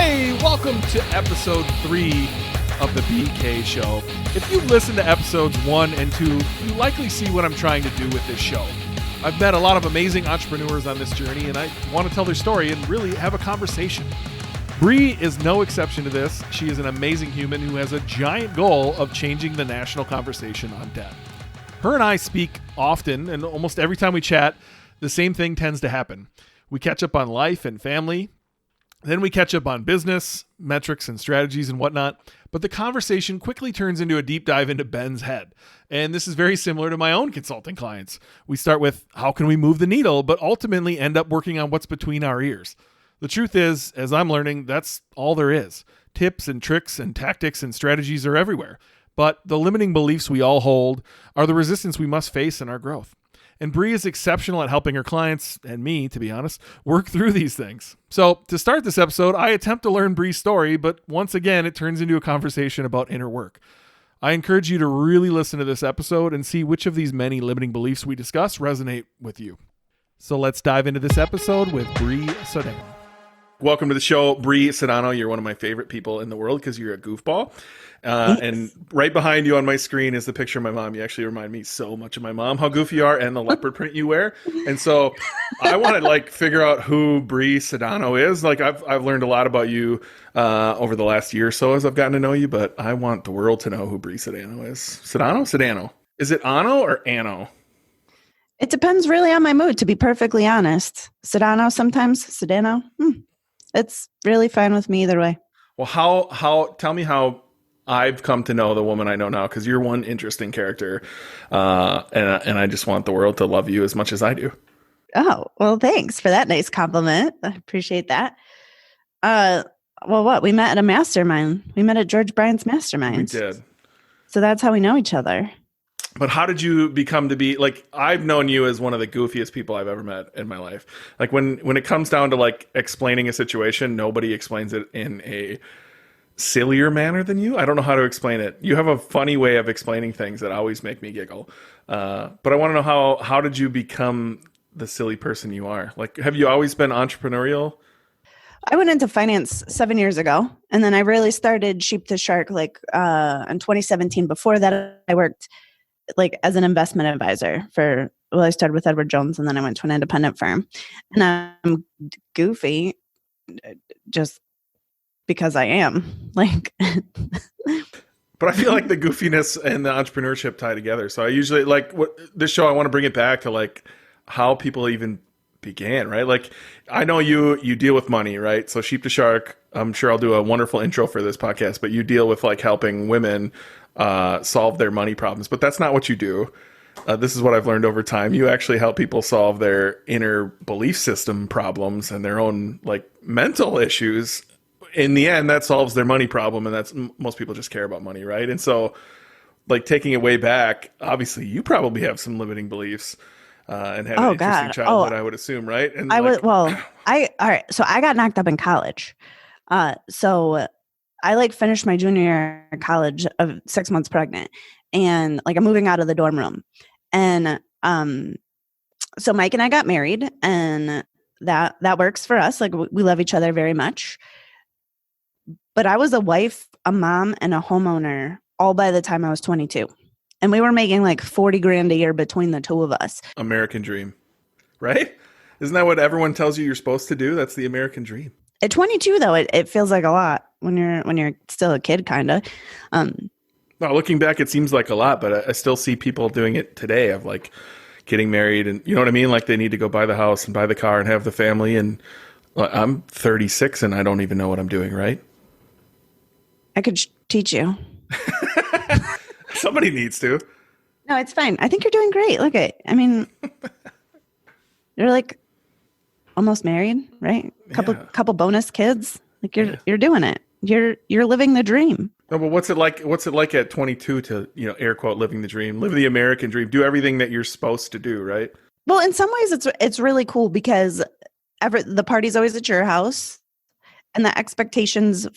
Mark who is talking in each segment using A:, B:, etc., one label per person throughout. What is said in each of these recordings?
A: Hey, welcome to episode 3 of the BK Show. If you listen to episodes 1 and 2, you likely see what I'm trying to do with this show. I've met a lot of amazing entrepreneurs on this journey, and I want to tell their story and really have a conversation. Brie is no exception to this. She is an amazing human who has a giant goal of changing the national conversation on debt. Her and I speak often, and almost every time we chat, the same thing tends to happen. We catch up on life and family. Then we catch up on business, metrics, and strategies and whatnot. But the conversation quickly turns into a deep dive into Ben's head. And this is very similar to my own consulting clients. We start with how can we move the needle, but ultimately end up working on what's between our ears. The truth is, as I'm learning, that's all there is. Tips and tricks and tactics and strategies are everywhere. But the limiting beliefs we all hold are the resistance we must face in our growth. And Brie is exceptional at helping her clients, and me, to be honest, work through these things. So to start this episode, I attempt to learn Brie's story, but once again, it turns into a conversation about inner work. I encourage you to really listen to this episode and see which of these many limiting beliefs we discuss resonate with you. So let's dive into this episode with Brie Sodano. Welcome to the show, Brie Sodano. You're one of my favorite people in the world because you're a goofball. And right behind you on my screen is the picture of my mom. You actually remind me so much of my mom, how goofy you are, and the leopard print you wear. And so I want to figure out who Brie Sodano is. I've learned a lot about you over the last year or so as I've gotten to know you, but I want the world to know who Brie Sodano is. Sodano? Is it Ano or Ano?
B: It depends really on my mood, to be perfectly honest. Sodano sometimes, Sodano. It's really fine with me either way.
A: Well, tell me how I've come to know the woman I know now, because you're one interesting character, and I just want the world to love you as much as I do.
B: Oh, well, thanks for that nice compliment. I appreciate that. We met at a mastermind. We met at George Bryant's mastermind.
A: We did.
B: So that's how we know each other.
A: But how did you become to be, I've known you as one of the goofiest people I've ever met in my life. When it comes down to explaining a situation, nobody explains it in a sillier manner than you. I don't know how to explain it. You have a funny way of explaining things that always make me giggle. But I want to know how did you become the silly person you are? Have you always been entrepreneurial?
B: I went into finance 7 years ago, and then I really started sheep to shark in 2017. Before that, I worked as an investment advisor I started with Edward Jones, and then I went to an independent firm. And I'm goofy just because I am.
A: But I feel like the goofiness and the entrepreneurship tie together. So I usually this show, I want to bring it back to how people even began, right? I know you deal with money, right? So sheep to shark, I'm sure I'll do a wonderful intro for this podcast, but you deal with helping women solve their money problems, but that's not what you do. This is what I've learned over time. You actually help people solve their inner belief system problems and their own mental issues. In the end, that solves their money problem, and that's most people just care about money, right? And so, taking it way back, obviously, you probably have some limiting beliefs and had an interesting childhood, I would assume, right? And
B: all right. So I got knocked up in college. So I finished my junior year of college of 6 months pregnant, and I'm moving out of the dorm room, and so Mike and I got married, and that works for us. We love each other very much. But I was a wife, a mom, and a homeowner all by the time I was 22. And we were making $40,000 a year between the two of us.
A: American dream, right? Isn't that what everyone tells you you're supposed to do? That's the American dream.
B: At 22, though, it feels like a lot when you're still a kid, kind of.
A: No, looking back, it seems like a lot, but I still see people doing it today of getting married, and you know what I mean? They need to go buy the house and buy the car and have the family. And I'm 36 and I don't even know what I'm doing, right?
B: I could teach you.
A: Somebody needs to.
B: No, it's fine. I think you're doing great. You're almost married, right? Couple bonus kids. You're doing it. You're living the dream.
A: No, but what's it like at 22 to, air quote, living the dream, live the American dream, do everything that you're supposed to do, right?
B: Well, in some ways it's really cool because the party's always at your house, and the expectations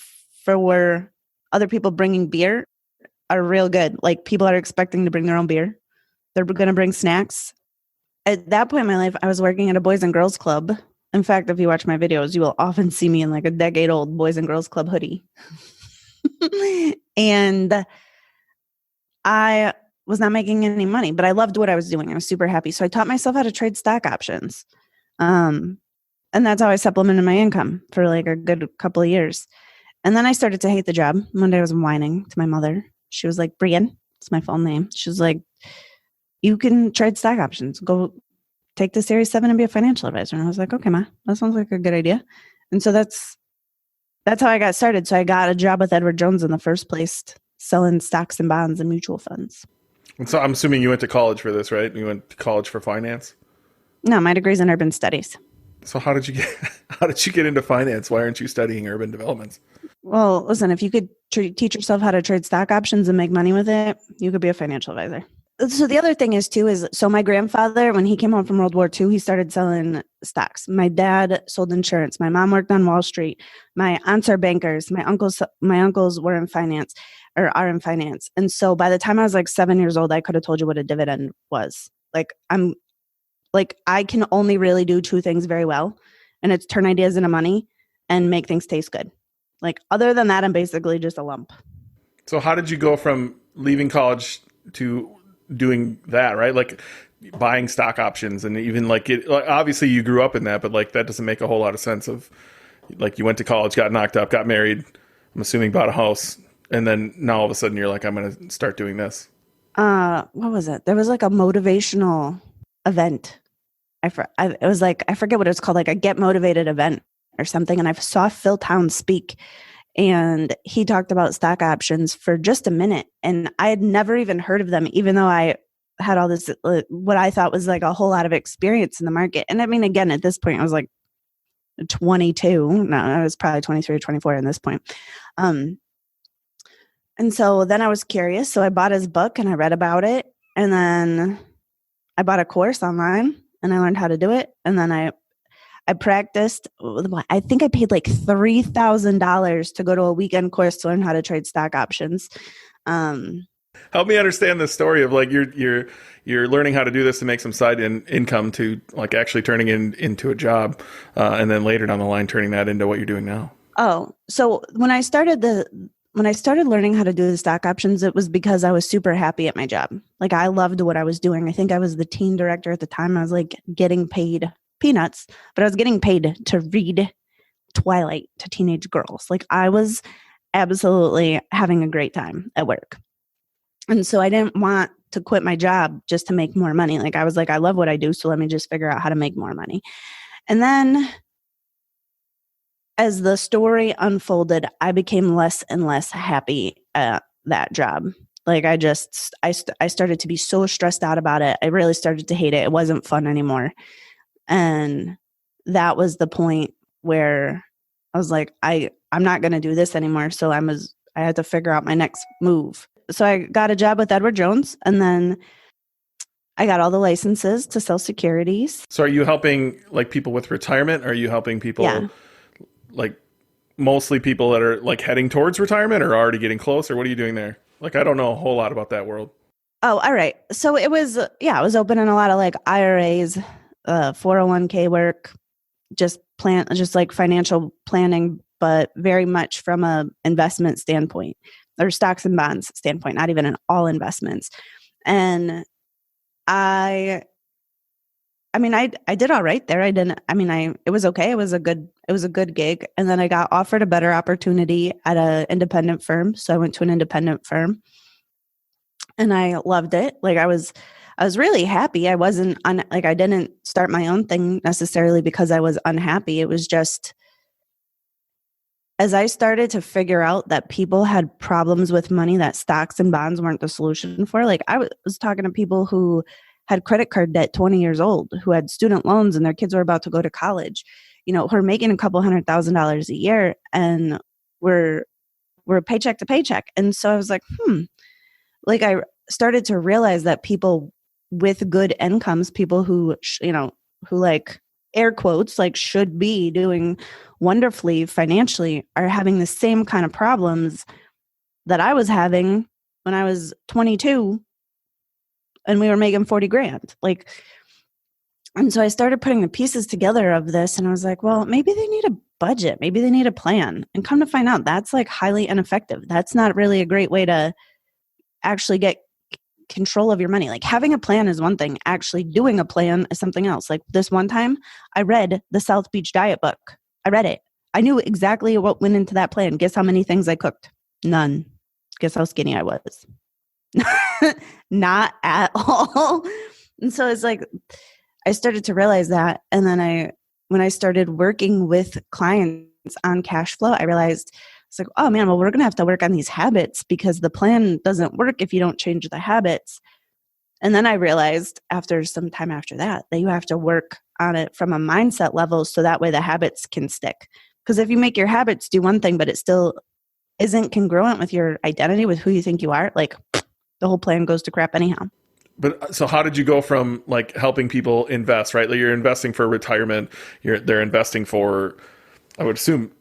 B: for other people bringing beer are real good. People are expecting to bring their own beer. They're going to bring snacks. At that point in my life, I was working at a boys and girls club In fact, if you watch my videos, you will often see me in like a decade-old Boys and Girls Club hoodie. And I was not making any money, but I loved what I was doing. I was super happy. So I taught myself how to trade stock options. And that's how I supplemented my income for like a good couple of years. And then I started to hate the job. One day I was whining to my mother. She was like, Brian, it's my full name. She was like, you can trade stock options. Go take the Series 7 and be a financial advisor. And I was like, okay, Ma, that sounds like a good idea. And so that's how I got started. So I got a job with Edward Jones in the first place, selling stocks and bonds and mutual funds.
A: And so I'm assuming you went to college for this, right? You went to college for finance?
B: No, my degree's in urban studies.
A: So how did you get into finance? Why aren't you studying urban developments?
B: Well, listen, if you could teach yourself how to trade stock options and make money with it, you could be a financial advisor. So the other thing is so my grandfather, when he came home from World War II, he started selling stocks. My dad sold insurance. My mom worked on Wall Street. My aunts are bankers. My uncles were in finance or are in finance. And so by the time I was like 7 years old, I could have told you what a dividend was. I can only really do two things very well, and it's turn ideas into money and make things taste good. Like other than that, I'm basically just a lump.
A: So how did you go from leaving college to doing that, right? Like buying stock options and even like obviously you grew up in that, but like that doesn't make a whole lot of sense of like you went to college, got knocked up, got married, I'm assuming bought a house, and then now all of a sudden you're like, I'm going to start doing this.
B: What was it? There was like a motivational event. It was like, I forget what it's called, like a Get Motivated event or something. And I saw Phil Towns speak, and he talked about stock options for just a minute. And I had never even heard of them, even though I had all this, what I thought was like a whole lot of experience in the market. And I mean, again, at this point, I was like 22. No, I was probably 23 or 24 at this point. And so then I was curious. So I bought his book and I read about it. And then I bought a course online and I learned how to do it. And then I practiced. I think I paid like $3,000 to go to a weekend course to learn how to trade stock options.
A: Help me understand the story of like you're learning how to do this to make some side income to like actually turning into a job, and then later down the line turning that into what you're doing now.
B: Oh, so when I started learning how to do the stock options, it was because I was super happy at my job. Like I loved what I was doing. I think I was the teen director at the time. I was like getting paid peanuts, but I was getting paid to read Twilight to teenage girls. Like I was absolutely having a great time at work. And so I didn't want to quit my job just to make more money. Like I was like, I love what I do, so let me just figure out how to make more money. And then as the story unfolded, I became less and less happy at that job. Like I started to be so stressed out about it. I really started to hate it. It wasn't fun anymore. And that was the point where I was like, I'm not going to do this anymore. So I had to figure out my next move. So I got a job with Edward Jones, and then I got all the licenses to sell securities.
A: So are you helping like people with retirement? Or are you helping people like mostly people that are like heading towards retirement or already getting close? Or what are you doing there? Like, I don't know a whole lot about that world.
B: Oh, all right. So it was opening a lot of like IRAs, 401k work, just like financial planning, but very much from a investment standpoint or stocks and bonds standpoint, not even in all investments. And I did all right there. It was okay. It was a good gig. And then I got offered a better opportunity at an independent firm. So I went to an independent firm and I loved it. Like I was really happy. I didn't start my own thing necessarily because I was unhappy. It was just, as I started to figure out that people had problems with money that stocks and bonds weren't the solution for, like I was talking to people who had credit card debt 20 years old, who had student loans and their kids were about to go to college, who are making a couple $100,000 a year and we're paycheck to paycheck. And so I was like, like I started to realize that people with good incomes, people who like air quotes, like should be doing wonderfully financially, are having the same kind of problems that I was having when I was 22 and we were making 40 grand. Like And so I started putting the pieces together of this, and I was like, well, maybe they need a budget. Maybe they need a plan. And come to find out, that's like highly ineffective. That's not really a great way to actually get control of your money. Like having a plan is one thing. Actually doing a plan is something else. Like this one time I read the South Beach diet book. I read it. I knew exactly what went into that plan. Guess how many things I cooked? None. Guess how skinny I was? Not at all. And so it's like, I started to realize that. And then when I started working with clients on cash flow, I realized it's like, oh man, well, we're going to have to work on these habits because the plan doesn't work if you don't change the habits. And then I realized after some time after that you have to work on it from a mindset level so that way the habits can stick. Because if you make your habits do one thing, but it still isn't congruent with your identity, with who you think you are, like the whole plan goes to crap anyhow.
A: But so how did you go from like helping people invest, right? Like you're investing for retirement, they're investing for, I would assume,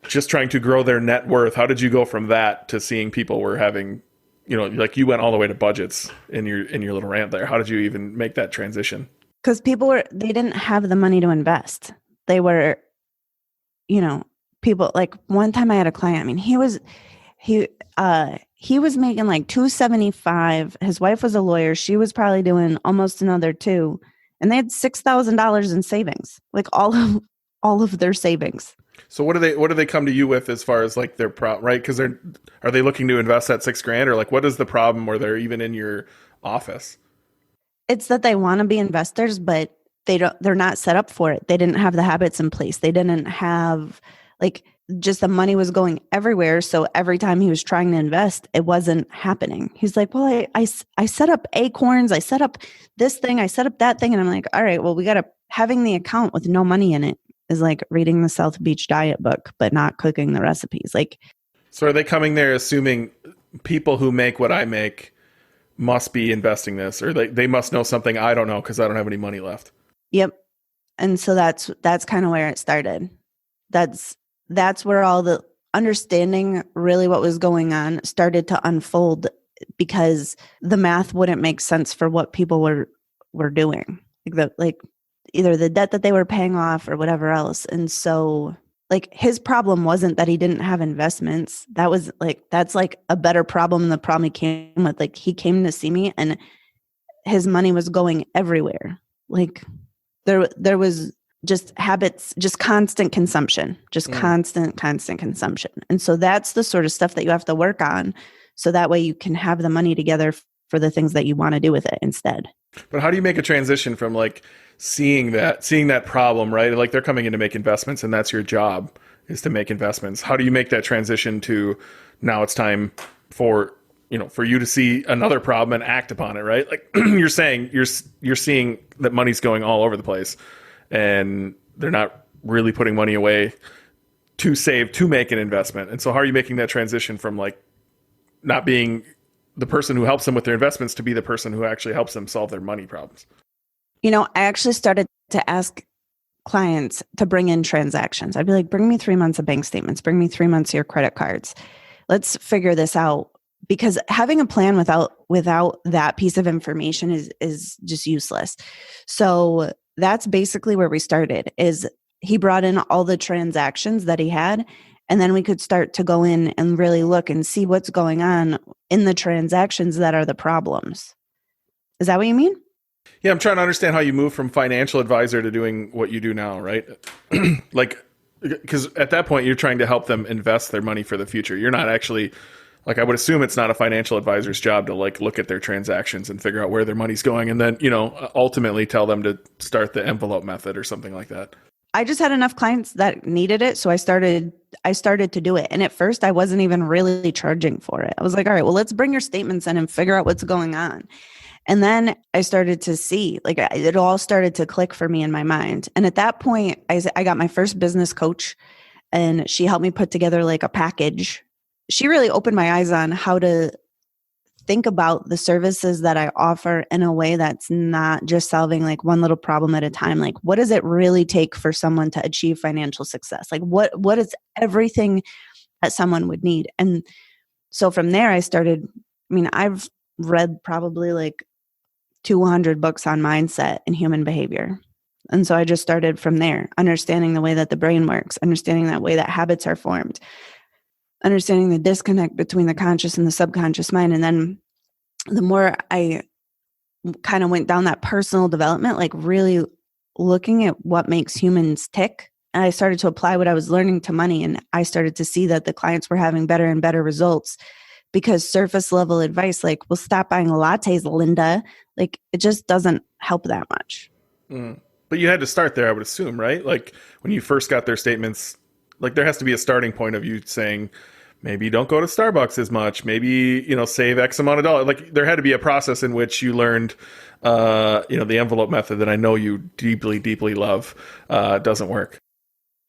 A: just trying to grow their net worth. How did you go from that to seeing people were having, like you went all the way to budgets in your little rant there. How did you even make that transition?
B: Because they didn't have the money to invest. They were, people like one time I had a client, I mean, he was making like $275. His wife was a lawyer. She was probably doing almost another $2. And they had $6,000 in savings, like all of their savings.
A: So what do they come to you with as far as like their right? Because are they looking to invest that $6,000 or like what is the problem where they're even in your office?
B: It's that they want to be investors, but they're not set up for it. They didn't have the habits in place. They didn't have like just the money was going everywhere. So every time he was trying to invest, it wasn't happening. He's like, well, I set up Acorns. I set up this thing. I set up that thing. And I'm like, all right, well, having the account with no money in it is like reading the South Beach diet book, but not cooking the recipes. Like,
A: so are they coming there assuming people who make what I make must be investing this, or they must know something I don't know because I don't have any money left?
B: Yep. And so that's kind of where it started. That's where all the understanding really what was going on started to unfold because the math wouldn't make sense for what people were doing. Like either the debt that they were paying off or whatever else. And so like his problem wasn't that he didn't have investments. That's like a better problem than the problem he came with. Like he came to see me and his money was going everywhere. Like there was just habits, just constant consumption, constant consumption. And so that's the sort of stuff that you have to work on. So that way you can have the money together for the things that you want to do with it instead.
A: But how do you make a transition from like seeing that problem, right? Like they're coming in to make investments and that's your job is to make investments. How do you make that transition to now it's time for you to see another problem and act upon it, right? Like you're saying, you're seeing that money's going all over the place and they're not really putting money away to save, to make an investment. And so how are you making that transition from like not being the person who helps them with their investments to be the person who actually helps them solve their money problems?
B: I actually started to ask clients to bring in transactions. I'd be like, bring me 3 months of bank statements, bring me 3 months of your credit cards. Let's figure this out. Because having a plan without that piece of information is just useless. So that's basically where we started, is he brought in all the transactions that he had, and then we could start to go in and really look and see what's going on in the transactions that are the problems. Is that what you mean?
A: Yeah, I'm trying to understand how you move from financial advisor to doing what you do now, right? Like, because at that point, you're trying to help them invest their money for the future. You're not actually... Like I would assume it's not a financial advisor's job to like look at their transactions and figure out where their money's going and then, ultimately tell them to start the envelope method or something like that.
B: I just had enough clients that needed it. So I started to do it. And at first I wasn't even really charging for it. I was like, all right, well, let's bring your statements in and figure out what's going on. And then I started to see, like it all started to click for me in my mind. And at that point I got my first business coach and she helped me put together like a package. She really opened my eyes on how to think about the services that I offer in a way that's not just solving like one little problem at a time. Like, what does it really take for someone to achieve financial success? Like, what is everything that someone would need? And so from there, I've read probably like 200 books on mindset and human behavior. And so I just started from there, understanding the way that the brain works, understanding that way that habits are formed, understanding the disconnect between the conscious and the subconscious mind. And then the more I kind of went down that personal development, like really looking at what makes humans tick, and I started to apply what I was learning to money. And I started to see that the clients were having better and better results, because surface level advice, like, well, stop buying lattes, Linda, like it just doesn't help that much.
A: But you had to start there, I would assume, right? Like when you first got their statements, like there has to be a starting point of you saying, maybe don't go to Starbucks as much, maybe, save X amount of dollars. Like there had to be a process in which you learned, the envelope method that I know you deeply, deeply love, doesn't work.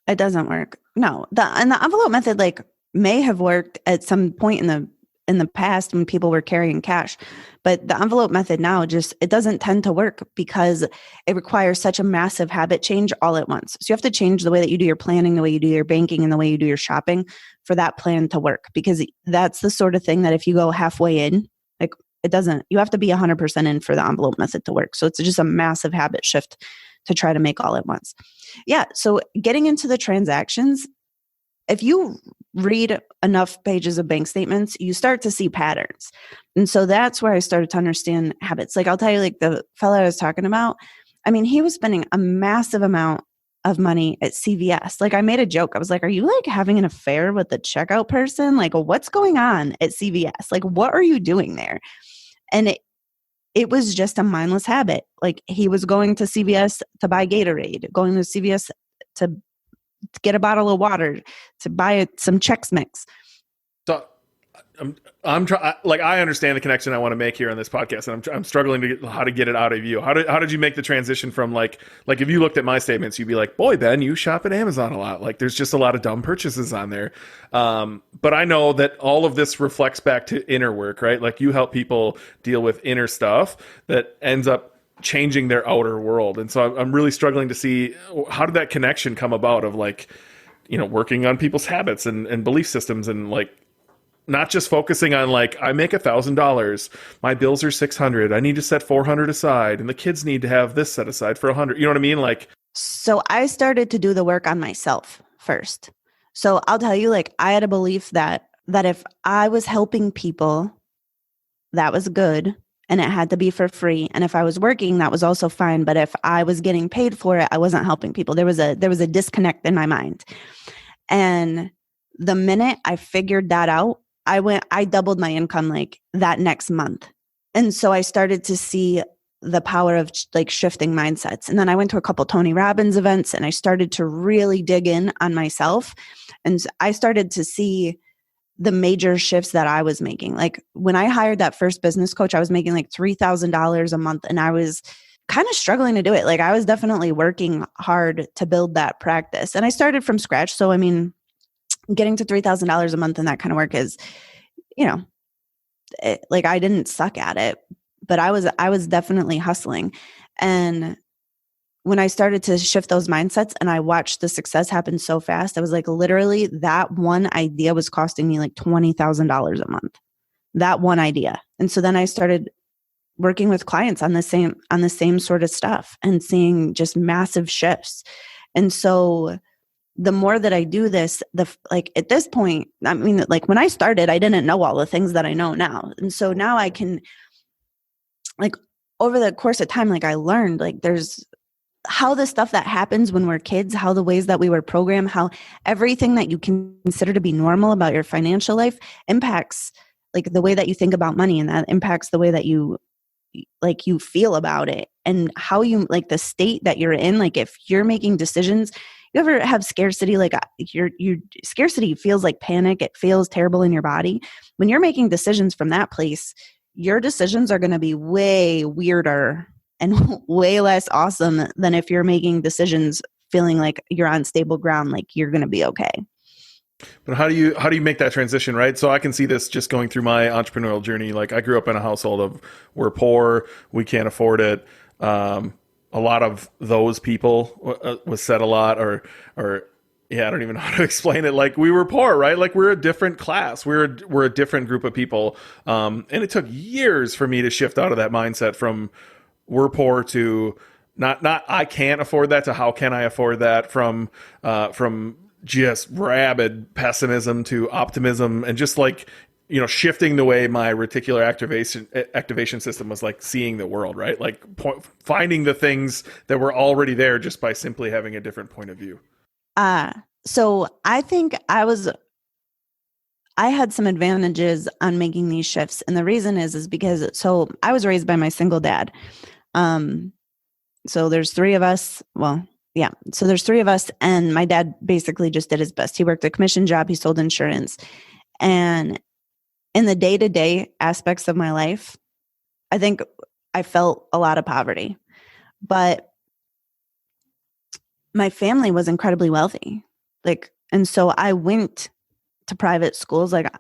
B: It doesn't work. No, the envelope method, like, may have worked at some point in the past when people were carrying cash, but the envelope method now it doesn't tend to work because it requires such a massive habit change all at once. So you have to change the way that you do your planning, the way you do your banking, and the way you do your shopping for that plan to work, because that's the sort of thing that if you go halfway in, like it doesn't, you have to be 100% in for the envelope method to work. So it's just a massive habit shift to try to make all at once. Yeah. So getting into the transactions, if you read enough pages of bank statements, you start to see patterns. And so that's where I started to understand habits. Like I'll tell you, like the fella I was talking about, I mean, he was spending a massive amount of money at CVS. Like I made a joke. I was like, are you like having an affair with the checkout person? Like what's going on at CVS? Like what are you doing there? And it was just a mindless habit. Like he was going to CVS to buy Gatorade, going to CVS to get a bottle of water, to buy some Chex Mix.
A: So I'm trying, like, I understand the connection I want to make here on this podcast, and I'm struggling to get how to get it out of you. How did you make the transition from like if you looked at my statements, you'd be like, boy, Ben, you shop at Amazon a lot. Like there's just a lot of dumb purchases on there. But I know that all of this reflects back to inner work, right? Like you help people deal with inner stuff that ends up changing their outer world. And so I'm really struggling to see how did that connection come about of like, working on people's habits and belief systems, and like, not just focusing on like, I make $1,000, my bills are 600, I need to set 400 aside, and the kids need to have this set aside for 100. You know what I mean? Like,
B: so I started to do the work on myself first. So I'll tell you, like, I had a belief that if I was helping people, that was good, and it had to be for free. And if I was working, that was also fine. But if I was getting paid for it, I wasn't helping people. There was a disconnect in my mind. And the minute I figured that out, I doubled my income like that next month. And so I started to see the power of like shifting mindsets. And then I went to a couple Tony Robbins events, and I started to really dig in on myself. And I started to see the major shifts that I was making. Like when I hired that first business coach, I was making like $3,000 a month, and I was kind of struggling to do it. Like I was definitely working hard to build that practice. And I started from scratch. So, I mean, getting to $3,000 a month and that kind of work is, like I didn't suck at it, but I was definitely hustling. And when I started to shift those mindsets and I watched the success happen so fast, I was like, literally that one idea was costing me like $20,000 a month, that one idea. And so then I started working with clients on the same sort of stuff and seeing just massive shifts. And so the more that I do this, like at this point, I mean, like when I started, I didn't know all the things that I know now. And so now I can, like, over the course of time, like I learned, like there's how the stuff that happens when we're kids, how the ways that we were programmed, how everything that you consider to be normal about your financial life impacts like the way that you think about money, and that impacts the way that you feel about it, and how you like the state that you're in. Like if you're making decisions, you ever have scarcity, like your scarcity feels like panic. It feels terrible in your body. When you're making decisions from that place, your decisions are going to be way weirder and way less awesome than if you're making decisions feeling like you're on stable ground, like you're going to be okay.
A: But how do you make that transition, right? So I can see this just going through my entrepreneurial journey. Like I grew up in a household of we're poor, we can't afford it. A lot of those people was said a lot, or yeah, I don't even know how to explain it. Like we were poor, right? Like we're a different class. We're a different group of people. And it took years for me to shift out of that mindset from we're poor to not I can't afford that to how can I afford that, from just rabid pessimism to optimism, and just like, shifting the way my reticular activation system was like seeing the world, right? Like finding the things that were already there just by simply having a different point of view.
B: Uh, so I think I had some advantages on making these shifts. And the reason is because, so I was raised by my single dad. Um, so there's three of us. Well, yeah. So there's three of us, and my dad basically just did his best. He worked a commission job. He sold insurance. And in the day-to-day aspects of my life, I think I felt a lot of poverty, but my family was incredibly wealthy. Like, and so I went to private schools. Like,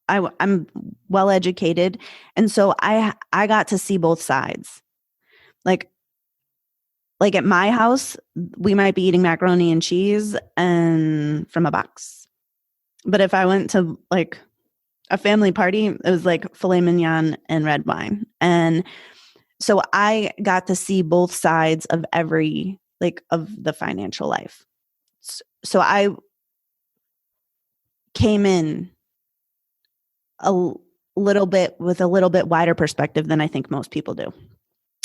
B: I'm well educated, and so I got to see both sides. Like at my house, we might be eating macaroni and cheese and from a box. But if I went to like a family party, it was like filet mignon and red wine. And so I got to see both sides of every like of the financial life. So I came in a little bit with a little bit wider perspective than I think most people do.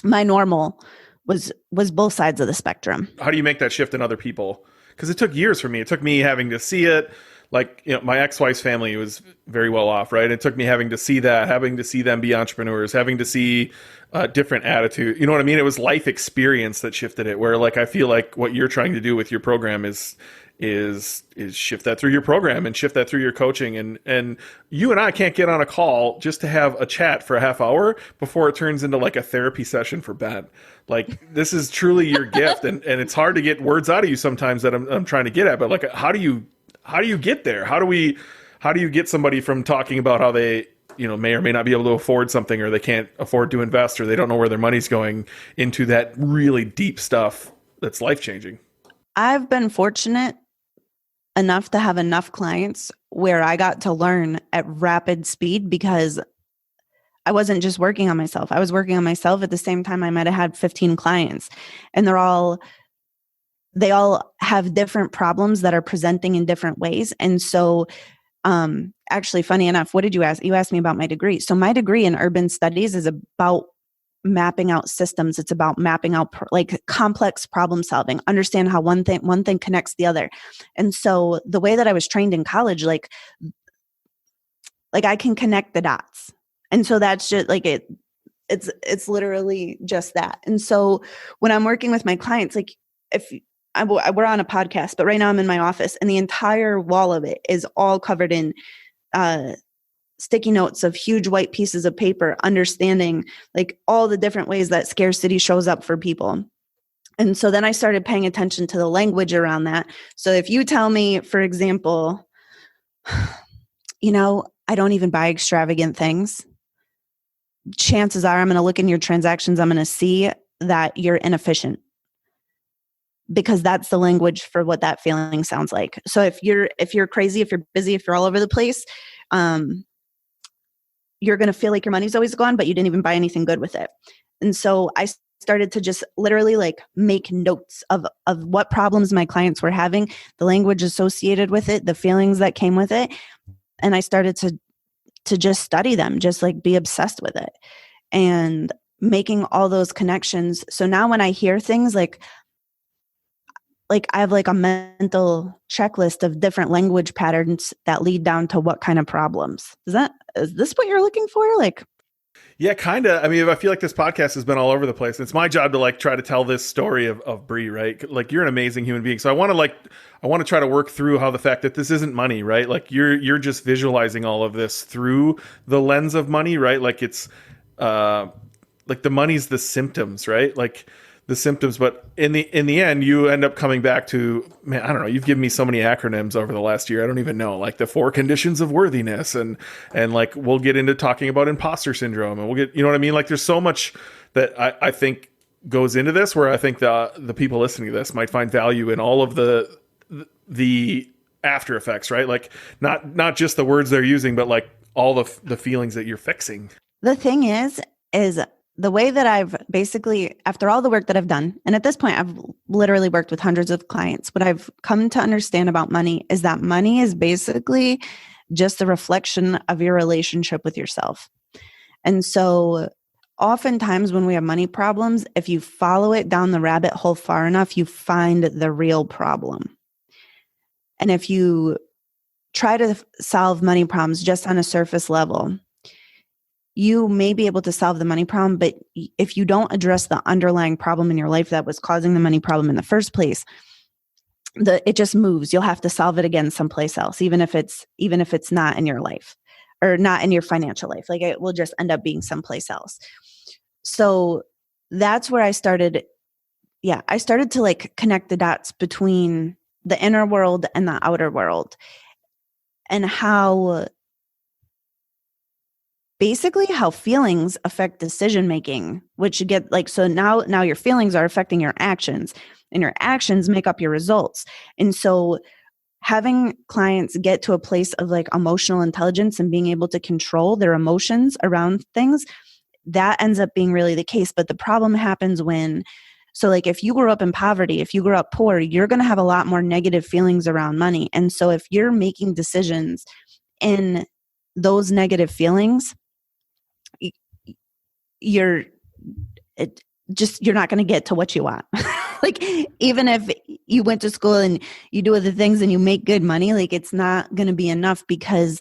B: My normal was both sides of the spectrum.
A: How do you make that shift in other people? Because it took years for me. It took me having to see it. Like, my ex-wife's family was very well off, right? It took me having to see that, having to see them be entrepreneurs, having to see different attitude. You know what I mean? It was life experience that shifted it. Where like I feel like what you're trying to do with your program is shift that through your program and shift that through your coaching. And you and I can't get on a call just to have a chat for a half hour before it turns into like a therapy session for Ben. Like, this is truly your gift, and it's hard to get words out of you sometimes that I'm trying to get at. But like, how do you get there? How do you get somebody from talking about how they, may or may not be able to afford something, or they can't afford to invest, or they don't know where their money's going, into that really deep stuff that's life changing?
B: I've been fortunate enough to have enough clients where I got to learn at rapid speed, because I wasn't just working on myself. I was working on myself at the same time I might have had 15 clients, and they all have different problems that are presenting in different ways. And so, actually, funny enough, what did you ask? You asked me about my degree. So my degree in urban studies is about mapping out systems. It's about mapping out like complex problem solving, understand how one thing connects the other. And so the way that I was trained in college, like I can connect the dots. And so that's just like it's literally just that. And so when I'm working with my clients, like if we're on a podcast, but right now I'm in my office, and the entire wall of it is all covered in sticky notes of huge white pieces of paper, understanding like all the different ways that scarcity shows up for people. And so then I started paying attention to the language around that. So if you tell me, for example, I don't even buy extravagant things, chances are I'm going to look in your transactions, I'm going to see that you're inefficient, because that's the language for what that feeling sounds like. So if you're crazy, if you're busy, if you're all over the place, you're going to feel like your money's always gone, but you didn't even buy anything good with it. And so I started to just literally like make notes of what problems my clients were having, the language associated with it, the feelings that came with it. And I started to just study them, just like be obsessed with it and making all those connections. So now when I hear things like I have like a mental checklist of different language patterns that lead down to what kind of problems. Is this what you're looking for? Like,
A: Yeah, kind of. I mean, I feel like this podcast has been all over the place. It's my job to like try to tell this story of Brie, right? Like, you're an amazing human being. So I want to try to work through how the fact that this isn't money, right? Like you're just visualizing all of this through the lens of money, right? Like it's like the money's the symptoms, right? Like the symptoms, but in the end you end up coming back to, man, I don't know, you've given me so many acronyms over the last year, I don't even know, like the 4 conditions of worthiness, and like we'll get into talking about imposter syndrome, and we'll get, you know what I mean, like there's so much that I think goes into this, where I think the people listening to this might find value in all of the after effects, right? Like not just the words they're using, but like all the feelings that you're fixing.
B: the thing is the way that I've basically, after all the work that I've done, and at this point, I've literally worked with hundreds of clients, what I've come to understand about money is that money is basically just a reflection of your relationship with yourself. And so oftentimes when we have money problems, if you follow it down the rabbit hole far enough, you find the real problem. And if you try to solve money problems just on a surface level, you may be able to solve the money problem, but if you don't address the underlying problem in your life that was causing the money problem in the first place, it just moves. You'll have to solve it again someplace else, even if it's not in your life or not in your financial life. Like it will just end up being someplace else. So that's where I started. Yeah, I started to like connect the dots between the inner world and the outer world, and how basically how feelings affect decision making, which you get like, so now your feelings are affecting your actions, and your actions make up your results. And so having clients get to a place of like emotional intelligence and being able to control their emotions around things, that ends up being really the case. But the problem happens when, so like if you grew up in poverty, if you grew up poor, you're going to have a lot more negative feelings around money. And so if you're making decisions in those negative feelings, you're not going to get to what you want. Like even if you went to school and you do other things and you make good money, like it's not going to be enough, because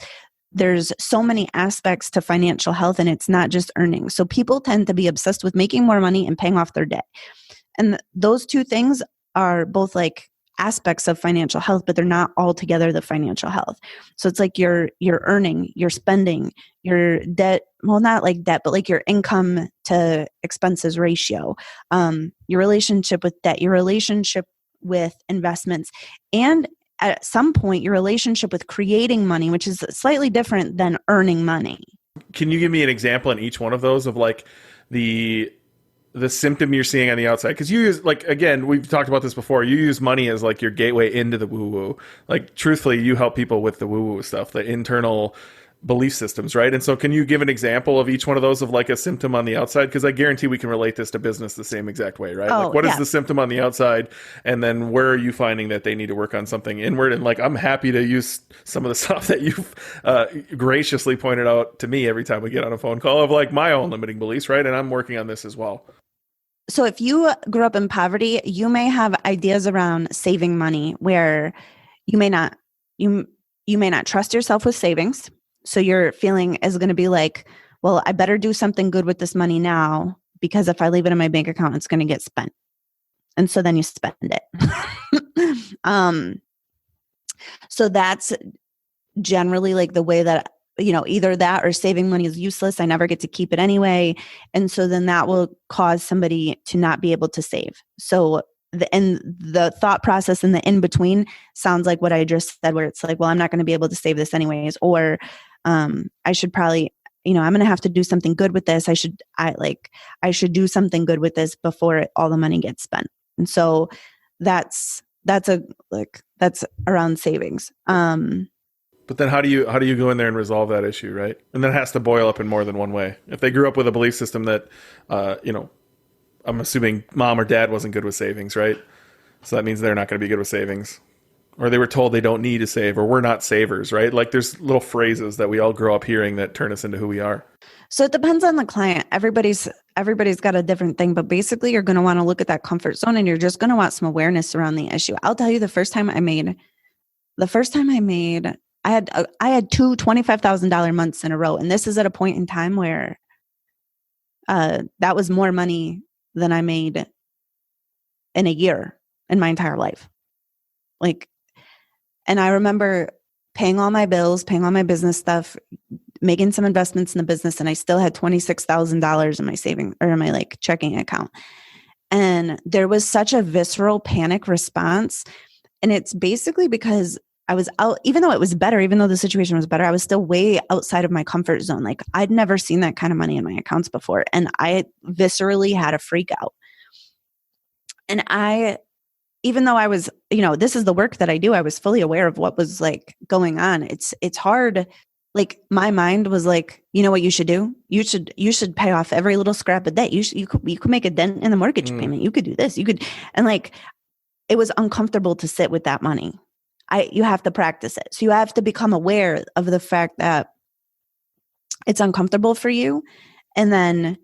B: there's so many aspects to financial health, and it's not just earnings. So people tend to be obsessed with making more money and paying off their debt. And those two things are both like aspects of financial health, but they're not altogether the financial health. So it's like you're earning, you're spending, your debt, well, not like debt, but like your income to expenses ratio, your relationship with debt, your relationship with investments, and at some point your relationship with creating money, which is slightly different than earning money.
A: Can you give me an example in each one of those of like the symptom you're seeing on the outside? Because you use, like, again, we've talked about this before, you use money as like your gateway into the woo-woo. Like truthfully, you help people with the woo-woo stuff, the internal belief systems, right? And so can you give an example of each one of those of like a symptom on the outside? Because I guarantee we can relate this to business the same exact way, right?
B: Oh,
A: like what
B: yeah.
A: is the symptom on the outside, and then where are you finding that they need to work on something inward? And like I'm happy to use some of the stuff that you've graciously pointed out to me every time we get on a phone call of like my own limiting beliefs, right? And I'm working on this as well.
B: So if you grew up in poverty, you may have ideas around saving money where you may not trust yourself with savings. So your feeling is going to be like, well, I better do something good with this money now, because if I leave it in my bank account, it's going to get spent. And so then you spend it. So that's generally like the way that, either that or saving money is useless. I never get to keep it anyway. And so then that will cause somebody to not be able to save. So the thought process in the in between sounds like what I just said, where it's like, well, I'm not going to be able to save this anyways, or I should probably, I'm going to have to do something good with this. I should do something good with this before all the money gets spent. And so that's around savings.
A: But then how do you go in there and resolve that issue, right? And that has to boil up in more than one way. If they grew up with a belief system that, I'm assuming mom or dad wasn't good with savings, right? So that means they're not going to be good with savings. Or they were told they don't need to save, or we're not savers, right? Like there's little phrases that we all grow up hearing that turn us into who we are.
B: So it depends on the client. Everybody's got a different thing, but basically you're going to want to look at that comfort zone, and you're just going to want some awareness around the issue. I'll tell you, the first time I made, I had two $25,000 months in a row. And this is at a point in time where that was more money than I made in a year in my entire life. And I remember paying all my bills, paying all my business stuff, making some investments in the business, and I still had $26,000 in my saving or in my like checking account. And there was such a visceral panic response. And it's basically because I was out, even though it was better, even though the situation was better, I was still way outside of my comfort zone. Like I'd never seen that kind of money in my accounts before. And I viscerally had a freak out. And even though I was, this is the work that I do, I was fully aware of what was like going on. It's hard like my mind was like, you know what you should do? You should pay off every little scrap of debt. You could make a dent in the mortgage payment. You could do this. You could, and like, it was uncomfortable to sit with that money. You have to practice it. So you have to become aware of the fact that it's uncomfortable for you, and then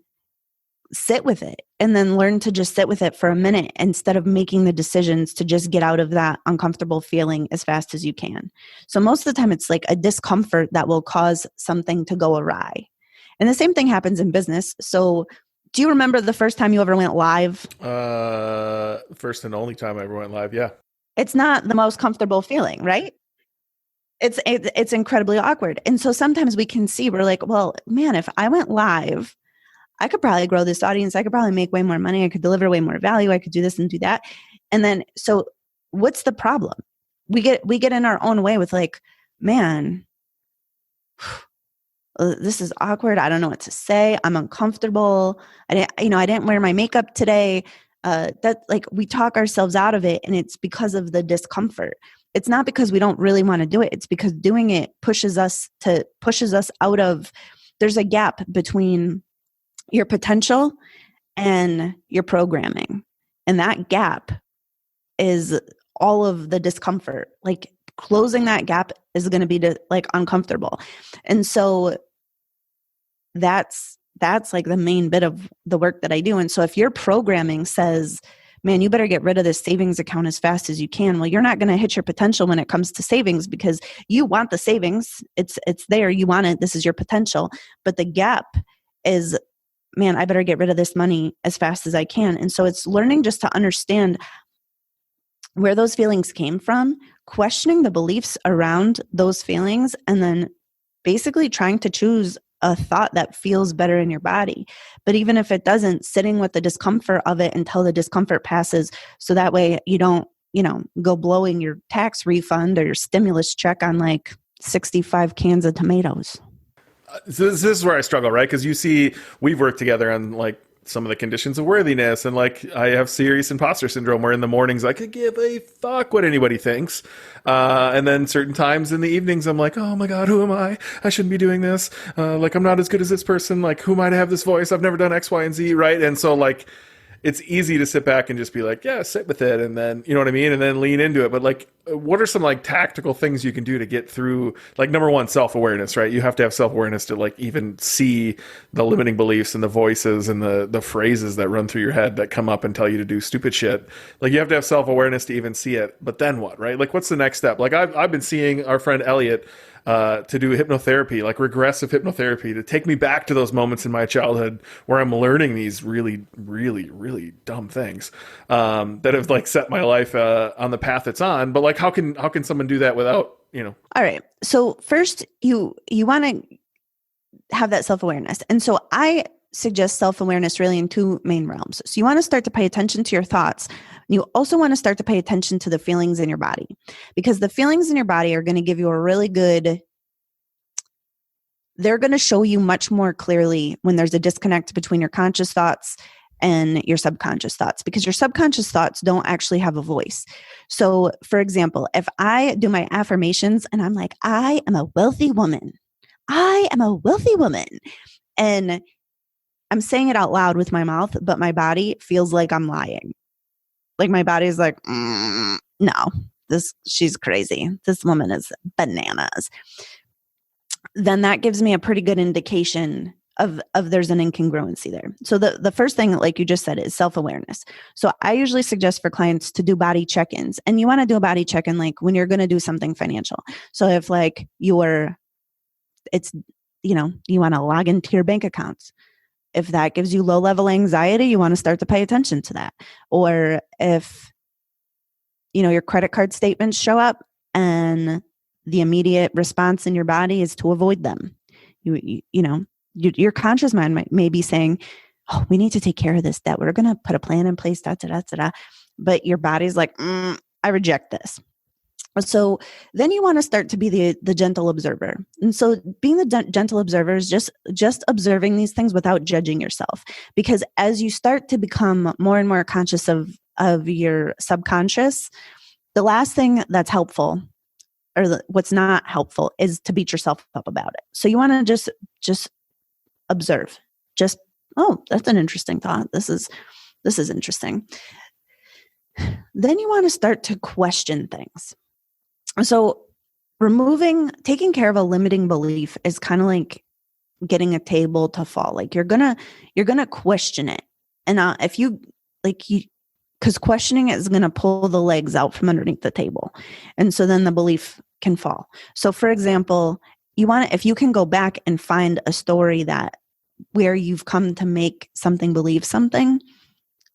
B: sit with it, and then learn to just sit with it for a minute instead of making the decisions to just get out of that uncomfortable feeling as fast as you can. So most of the time it's like a discomfort that will cause something to go awry. And the same thing happens in business. So do you remember the first time you ever went live?
A: First and only time I ever went live. Yeah.
B: It's not the most comfortable feeling, right? It's incredibly awkward. And so sometimes we can see, we're like, well, man, if I went live, I could probably grow this audience. I could probably make way more money. I could deliver way more value. I could do this and do that. And then, so what's the problem? We get in our own way with like, man, this is awkward. I don't know what to say. I'm uncomfortable. I didn't wear my makeup today. That like we talk ourselves out of it, and it's because of the discomfort. It's not because we don't really want to do it. It's because doing it pushes us out of, there's a gap between your potential and your programming. And that gap is all of the discomfort. Like closing that gap is going to be like uncomfortable. And so that's like the main bit of the work that I do. And so if your programming says, man, you better get rid of this savings account as fast as you can. Well, you're not going to hit your potential when it comes to savings, because you want the savings. It's there. You want it. This is your potential. But the gap is, man, I better get rid of this money as fast as I can. And so it's learning just to understand where those feelings came from, questioning the beliefs around those feelings, and then basically trying to choose a thought that feels better in your body. But even if it doesn't, sitting with the discomfort of it until the discomfort passes, so that way you don't, go blowing your tax refund or your stimulus check on like 65 cans of tomatoes.
A: So this is where I struggle, right? Because you see, we've worked together on like some of the conditions of worthiness, and like I have serious imposter syndrome where in the mornings I could give a fuck what anybody thinks, and then certain times in the evenings I'm like, oh my god, who am I shouldn't be doing this, like I'm not as good as this person, like who am I to have this voice, I've never done X, Y, and Z, right? And so like it's easy to sit back and just be like, yeah, sit with it, and then, you know what I mean, and then lean into it. But like, what are some like tactical things you can do to get through, like, number one, self-awareness, right? You have to have self-awareness to like even see the limiting beliefs and the voices and the phrases that run through your head that come up and tell you to do stupid shit. Like you have to have self-awareness to even see it. But then what, right? Like what's the next step? Like I've been seeing our friend Elliot to do hypnotherapy, like regressive hypnotherapy, to take me back to those moments in my childhood where I'm learning these really, really, really dumb things that have like set my life on the path it's on. But like, how can someone do that without,
B: All right. So first, you want to have that self-awareness, and so I suggest self-awareness really in two main realms. So you want to start to pay attention to your thoughts. You also want to start to pay attention to the feelings in your body, because the feelings in your body are going to give you a really good, they're going to show you much more clearly when there's a disconnect between your conscious thoughts and your subconscious thoughts, because your subconscious thoughts don't actually have a voice. So for example, if I do my affirmations and I'm like, I am a wealthy woman. I am a wealthy woman. And I'm saying it out loud with my mouth, but my body feels like I'm lying. Like my body is like, no, she's crazy. This woman is bananas. Then that gives me a pretty good indication of there's an incongruency there. So the first thing, like you just said, is self-awareness. So I usually suggest for clients to do body check-ins, and you want to do a body check-in like when you're going to do something financial. So if like you want to log into your bank accounts. If that gives you low-level anxiety, you want to start to pay attention to that. Or if, your credit card statements show up and the immediate response in your body is to avoid them. Your conscious mind may be saying, oh, we need to take care of this debt. We're going to put a plan in place, da, da, da, da, da. But your body's like, I reject this. So then you want to start to be the gentle observer. And so being the gentle observer is just observing these things without judging yourself. Because as you start to become more and more conscious of your subconscious, the last thing that's helpful, what's not helpful is to beat yourself up about it. So you want to just observe. Just, oh, that's an interesting thought. This is interesting. Then you want to start to question things. So taking care of a limiting belief is kind of like getting a table to fall. Like you're gonna question it. And if you because questioning it is going to pull the legs out from underneath the table. And so then the belief can fall. So for example, if you can go back and find a story where you've come to make something believe something,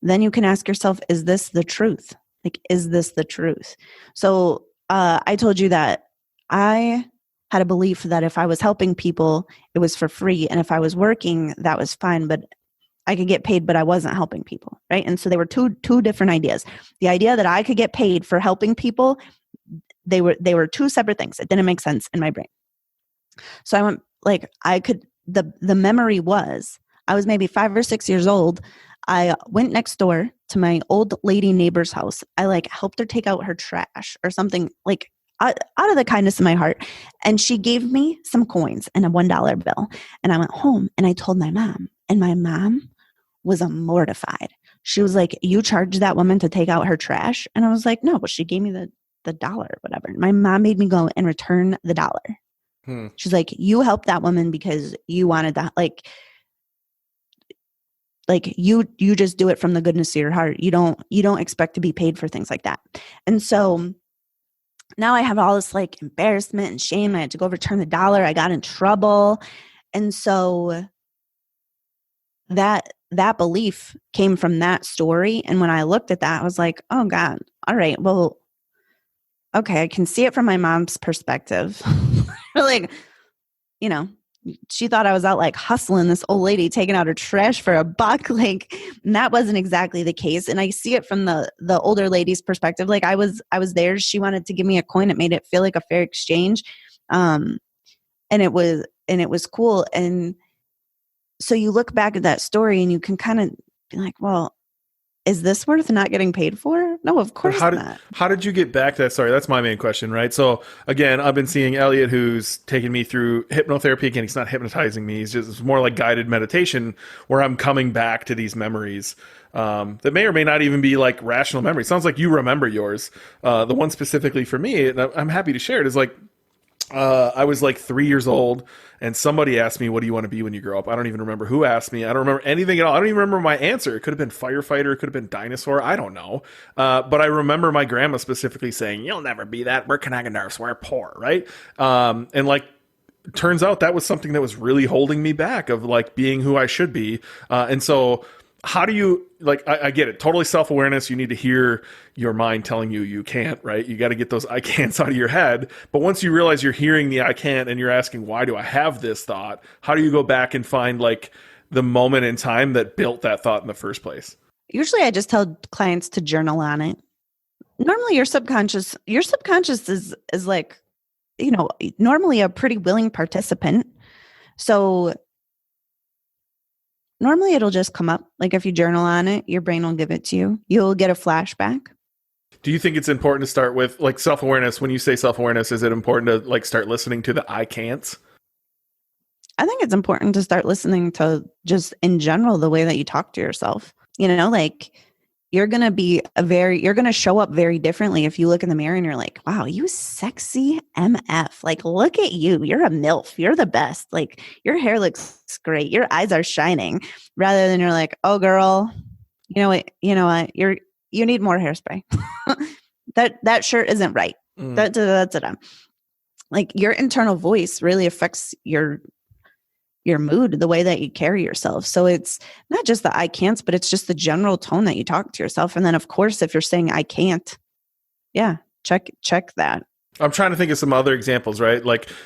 B: then you can ask yourself, is this the truth? Like, is this the truth? So I told you that I had a belief that if I was helping people, it was for free. And if I was working, that was fine, but I could get paid, but I wasn't helping people, right? And so they were two different ideas. The idea that I could get paid for helping people, they were two separate things. It didn't make sense in my brain. So I went the memory was, I was maybe 5 or 6 years old. I went next door to my old lady neighbor's house. I helped her take out her trash or something, out of the kindness of my heart. And she gave me some coins and a $1 bill. And I went home and I told my mom, and my mom was mortified. She was like, you charged that woman to take out her trash? And I was like, no, but she gave me the dollar or whatever. My mom made me go and return the dollar. She's like, you helped that woman because you wanted that. You just do it from the goodness of your heart. You don't expect to be paid for things like that. And so now I have all this embarrassment and shame. I had to go return the dollar. I got in trouble. And so that belief came from that story. And when I looked at that, I was like, oh God, all right, well, okay, I can see it from my mom's perspective. She thought I was out hustling this old lady, taking out her trash for $1. And that wasn't exactly the case. And I see it from the older lady's perspective. I was there. She wanted to give me a coin. It made it feel like a fair exchange. And it was cool. And so you look back at that story and you can kind of be like, well, is this worth not getting paid for? No, of course not.
A: How did you get back to that? Sorry, that's my main question, right? So again, I've been seeing Elliot, who's taken me through hypnotherapy. Again, he's not hypnotizing me. It's more like guided meditation where I'm coming back to these memories that may or may not even be rational memories. Sounds like you remember yours. The one specifically for me, and I'm happy to share it, is I was 3 years old and somebody asked me, what do you want to be when you grow up? I don't even remember who asked me. I don't remember anything at all. I don't even remember my answer. It could have been firefighter. It could have been dinosaur. I don't know. But I remember my grandma specifically saying, you'll never be that. We're Kanaganerfs. We're poor. Right. Turns out that was something that was really holding me back of being who I should be. And so how do you I get it, totally self-awareness. You need to hear your mind telling you can't, right? You got to get those I can'ts out of your head. But once you realize you're hearing the I can't and you're asking, why do I have this thought? How do you go back and find the moment in time that built that thought in the first place?
B: Usually I just tell clients to journal on it. Normally your subconscious is normally a pretty willing participant. So normally it'll just come up. If you journal on it, your brain will give it to you. You'll get a flashback.
A: Do you think it's important to start with self-awareness? When you say self-awareness, is it important to start listening to the I can'ts?
B: I think it's important to start listening to just in general, the way that you talk to yourself. You're going to show up very differently if you look in the mirror and you're like, wow, you sexy MF. Look at you. You're a MILF. You're the best. Your hair looks great. Your eyes are shining, rather than you're like, oh girl, you know what, you need more hairspray. that shirt isn't right. Your internal voice really affects your mood, the way that you carry yourself. So it's not just the I can'ts, but it's just the general tone that you talk to yourself. And then of course, if you're saying I can't, check that.
A: I'm trying to think of some other examples, right?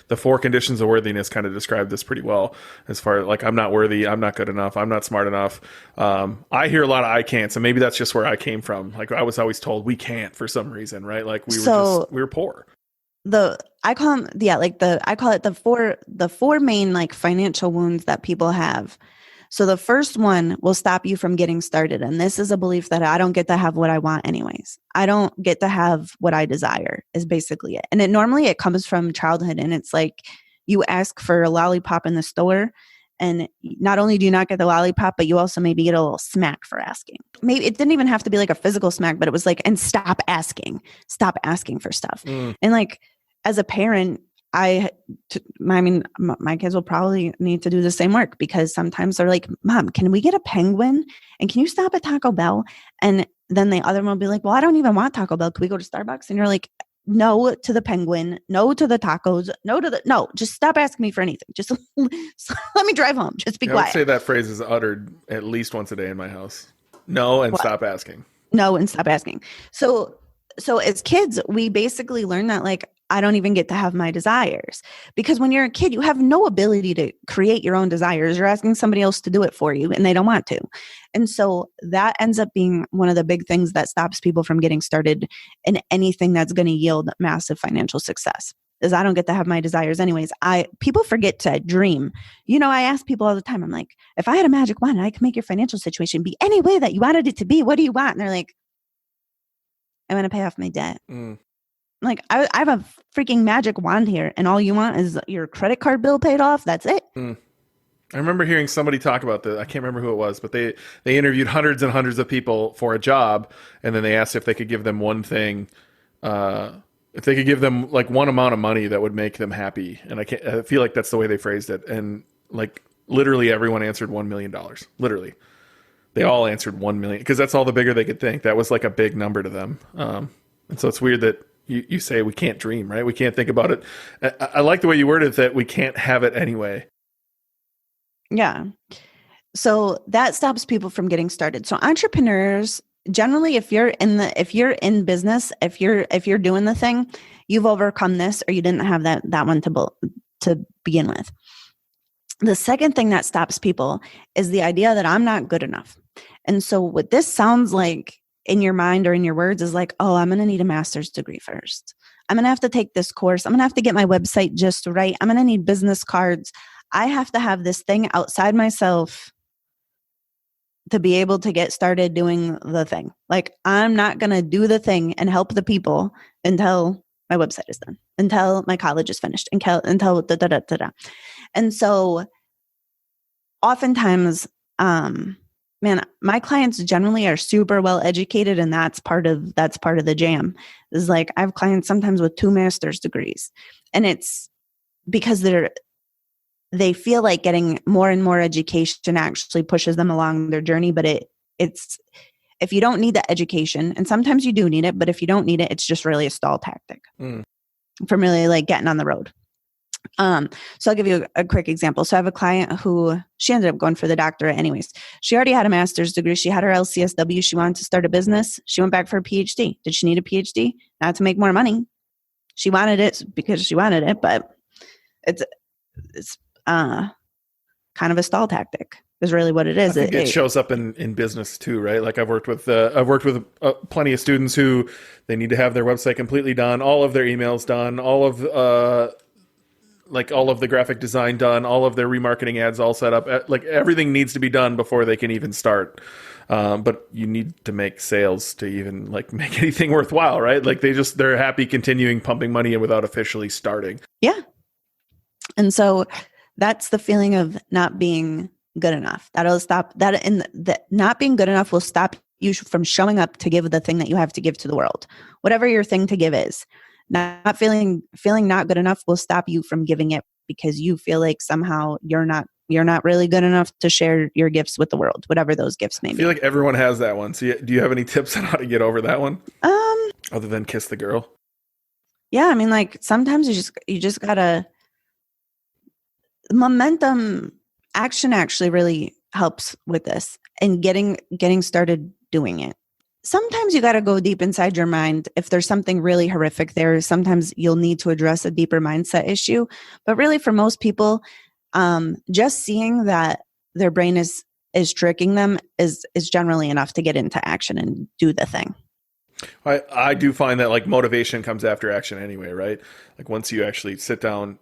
A: The 4 conditions of worthiness kind of describe this pretty well, as far as I'm not worthy, I'm not good enough, I'm not smart enough. I hear a lot of I can'ts, and maybe that's just where I came from. I was always told we can't for some reason, right? We were poor.
B: I call it the 4 main financial wounds that people have. So the first one will stop you from getting started. And this is a belief that I don't get to have what I want anyways. I don't get to have what I desire is basically it. And it comes from childhood. And it's like you ask for a lollipop in the store. And not only do you not get the lollipop, but you also maybe get a little smack for asking. Maybe it didn't even have to be like a physical smack, but it was like, and stop asking for stuff. And like, as a parent, my kids will probably need to do the same work because sometimes they're like, Mom, can we get a penguin? And can you stop at Taco Bell? And then the other one will be like, well, I don't even want Taco Bell. Can we go to Starbucks? And you're like, no to the penguin, no to the tacos, no, just stop asking me for anything. Just let me drive home. Just be quiet.
A: I would say that phrase is uttered at least once a day in my house. No, and stop asking.
B: No, and stop asking. So as kids, we basically learn that like, I don't even get to have my desires because when you're a kid, you have no ability to create your own desires. You're asking somebody else to do it for you and they don't want to. And so that ends up being one of the big things that stops people from getting started in anything that's going to yield massive financial success is I don't get to have my desires anyways. People forget to dream. I ask people all the time, I'm like, if I had a magic wand and I could make your financial situation be any way that you wanted it to be, what do you want? And they're like, I want to pay off my debt. Like, I have a freaking magic wand here, and all you want is your credit card bill paid off. That's it.
A: I remember hearing somebody talk about this. I can't remember who it was, but they interviewed hundreds and hundreds of people for a job, and then they asked if they could give them one thing, if they could give them like one amount of money that would make them happy. And I feel like that's the way they phrased it. And like literally everyone answered $1 million. Literally. They all answered 1 million because that's all the bigger they could think. That was like a big number to them. And so it's weird that you say we can't dream, right? We can't think about it. I like the way you worded that we can't have it anyway.
B: Yeah. So that stops people from getting started. So entrepreneurs, generally, if you're in business, if you're doing the thing, you've overcome this or you didn't have that one to begin with. The second thing that stops people is the idea that I'm not good enough. And so what this sounds like in your mind or in your words is like, oh, I'm going to need a master's degree first. I'm going to have to take this course. I'm going to have to get my website just right. I'm going to need business cards. I have to have this thing outside myself to be able to get started doing the thing. Like, I'm not going to do the thing and help the people until my website is done, until my college is finished, until da da da da da. And so oftentimes, my clients generally are super well educated, and that's part of the jam. Is like I have clients sometimes with 2 master's degrees, and it's because they feel like getting more and more education actually pushes them along their journey. But it's if you don't need the education, and sometimes you do need it, but if you don't need it, it's just really a stall tactic from really like getting on the road. So I'll give you a quick example. So I have a client who she ended up going for the doctorate anyways. She already had a master's degree. She had her LCSW. She wanted to start a business. She went back for a PhD. Did she need a PhD? Not to make more money. She wanted it because she wanted it, but it's kind of a stall tactic is really what it is.
A: I think it shows up in business too, right? Like I've worked with plenty of students who they need to have their website completely done, all of their emails done, all of the graphic design done, all of their remarketing ads all set up. Like everything needs to be done before they can even start. But you need to make sales to even like make anything worthwhile, right? Like they're happy continuing pumping money in without officially starting.
B: Yeah. And so that's the feeling of not being good enough. That'll stop that. And that not being good enough will stop you from showing up to give the thing that you have to give to the world, whatever your thing to give is. Not feeling not good enough will stop you from giving it because you feel like somehow you're not really good enough to share your gifts with the world, whatever those gifts may be.
A: I feel like everyone has that one. So do you have any tips on how to get over that one? Other than kiss the girl?
B: Yeah, I mean, like sometimes you just gotta momentum. Action actually really helps with this and getting started doing it. Sometimes you got to go deep inside your mind. If there's something really horrific there, sometimes you'll need to address a deeper mindset issue. But really for most people, just seeing that their brain is tricking them is generally enough to get into action and do the thing.
A: I do find that like motivation comes after action anyway, right? Like once you actually sit down,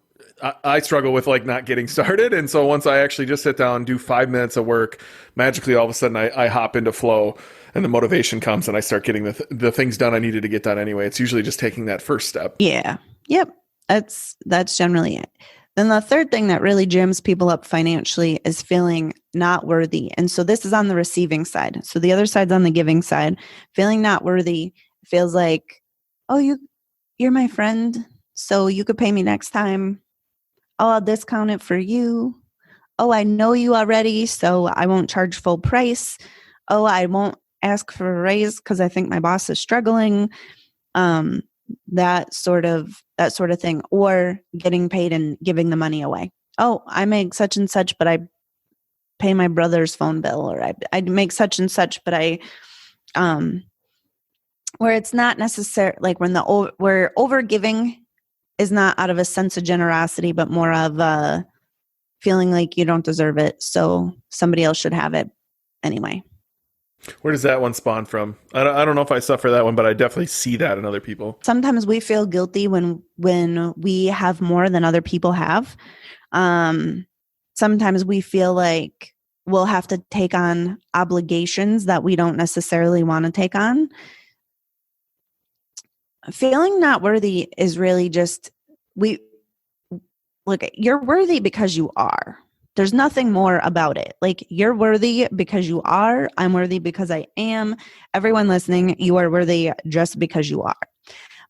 A: I struggle with like not getting started. And so once I actually just sit down, do 5 minutes of work, magically all of a sudden I hop into flow and the motivation comes and I start getting the things done I needed to get done anyway. It's usually just taking that first step.
B: Yeah. Yep. That's generally it. Then the third thing that really jams people up financially is feeling not worthy. And so this is on the receiving side. So the other side's on the giving side. Feeling not worthy feels like, oh, you're my friend, so you could pay me next time. Oh, I'll discount it for you. Oh, I know you already, so I won't charge full price. Oh, I won't ask for a raise because I think my boss is struggling. That sort of thing, or getting paid and giving the money away. Oh, I make such and such, but I pay my brother's phone bill, or I make such and such, but I where it's not necessary, like when where over giving is not out of a sense of generosity, but more of feeling like you don't deserve it, so somebody else should have it anyway.
A: Where does that one spawn from? I don't know if I suffer that one, but I definitely see that in other people.
B: Sometimes we feel guilty when we have more than other people have. Sometimes we feel like we'll have to take on obligations that we don't necessarily want to take on. Feeling not worthy is really just, you're worthy because you are. There's nothing more about it. Like, you're worthy because you are. I'm worthy because I am. Everyone listening, you are worthy just because you are.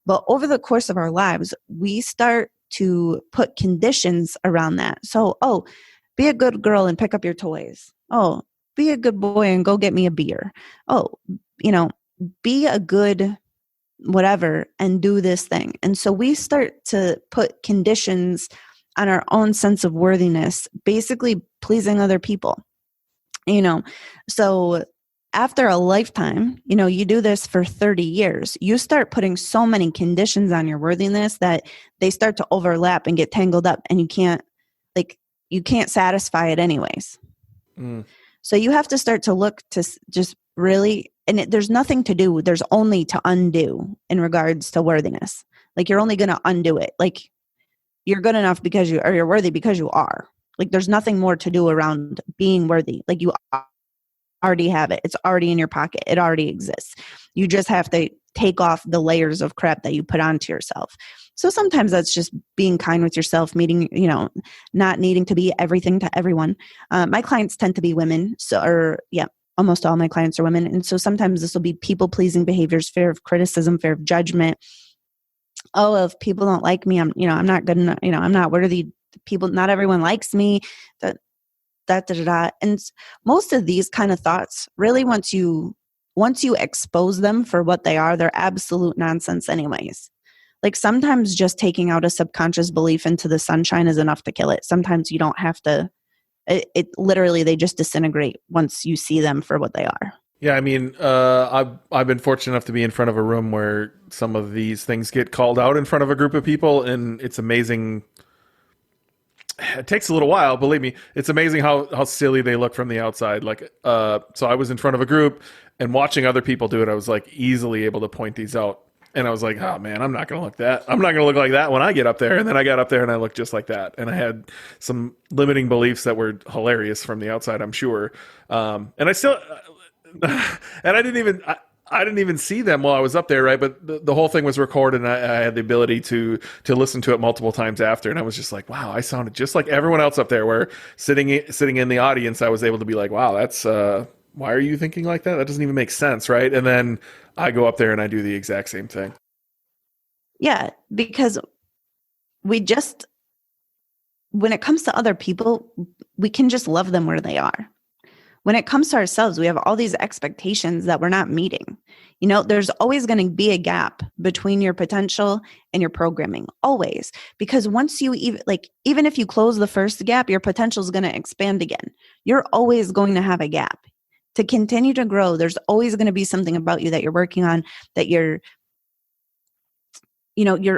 B: But over the course of our lives, we start to put conditions around that. So, oh, be a good girl and pick up your toys. Oh, be a good boy and go get me a beer. Oh, be a good whatever and do this thing. And so we start to put conditions on our own sense of worthiness, basically pleasing other people. So after a lifetime, you do this for 30 years, you start putting so many conditions on your worthiness that they start to overlap and get tangled up, and you can't satisfy it anyways. So you have to start to look to just really, and there's nothing to do, there's only to undo in regards to worthiness. Like, you're only going to undo it. Like, you're good enough because you're worthy because you are. Like, there's nothing more to do around being worthy. Like, you already have it. It's already in your pocket. It already exists. You just have to take off the layers of crap that you put onto yourself. So sometimes that's just being kind with yourself, not needing to be everything to everyone. My clients tend to be women. Almost all my clients are women. And so sometimes this will be people-pleasing behaviors, fear of criticism, fear of judgment. Oh, if people don't like me, I'm not good enough, I'm not worthy. People, not everyone likes me. And most of these kind of thoughts, really, once you expose them for what they are, they're absolute nonsense anyways. Like, sometimes just taking out a subconscious belief into the sunshine is enough to kill it. Sometimes you don't have to, it literally, they just disintegrate once you see them for what they are.
A: Yeah, I mean, I've been fortunate enough to be in front of a room where some of these things get called out in front of a group of people, and it's amazing. It takes a little while, believe me. It's amazing how silly they look from the outside. Like, so I was in front of a group and watching other people do it. I was like easily able to point these out, and I was like, oh man, I'm not going to look like that when I get up there. And then I got up there and I looked just like that, and I had some limiting beliefs that were hilarious from the outside, I'm sure. And I still. And I didn't even see them while I was up there, right? But the whole thing was recorded, and I had the ability to listen to it multiple times after, and I was just like, wow, I sounded just like everyone else up there. Where sitting in the audience, I was able to be like, wow, that's why are you thinking like that? That doesn't even make sense, right? And then I go up there and I do the exact same thing.
B: Yeah, because when it comes to other people, we can just love them where they are. When it comes to ourselves, we have all these expectations that we're not meeting. There's always going to be a gap between your potential and your programming, always. Because once you even if you close the first gap, your potential is going to expand again. You're always going to have a gap. To continue to grow, there's always going to be something about you that you're working on, that you're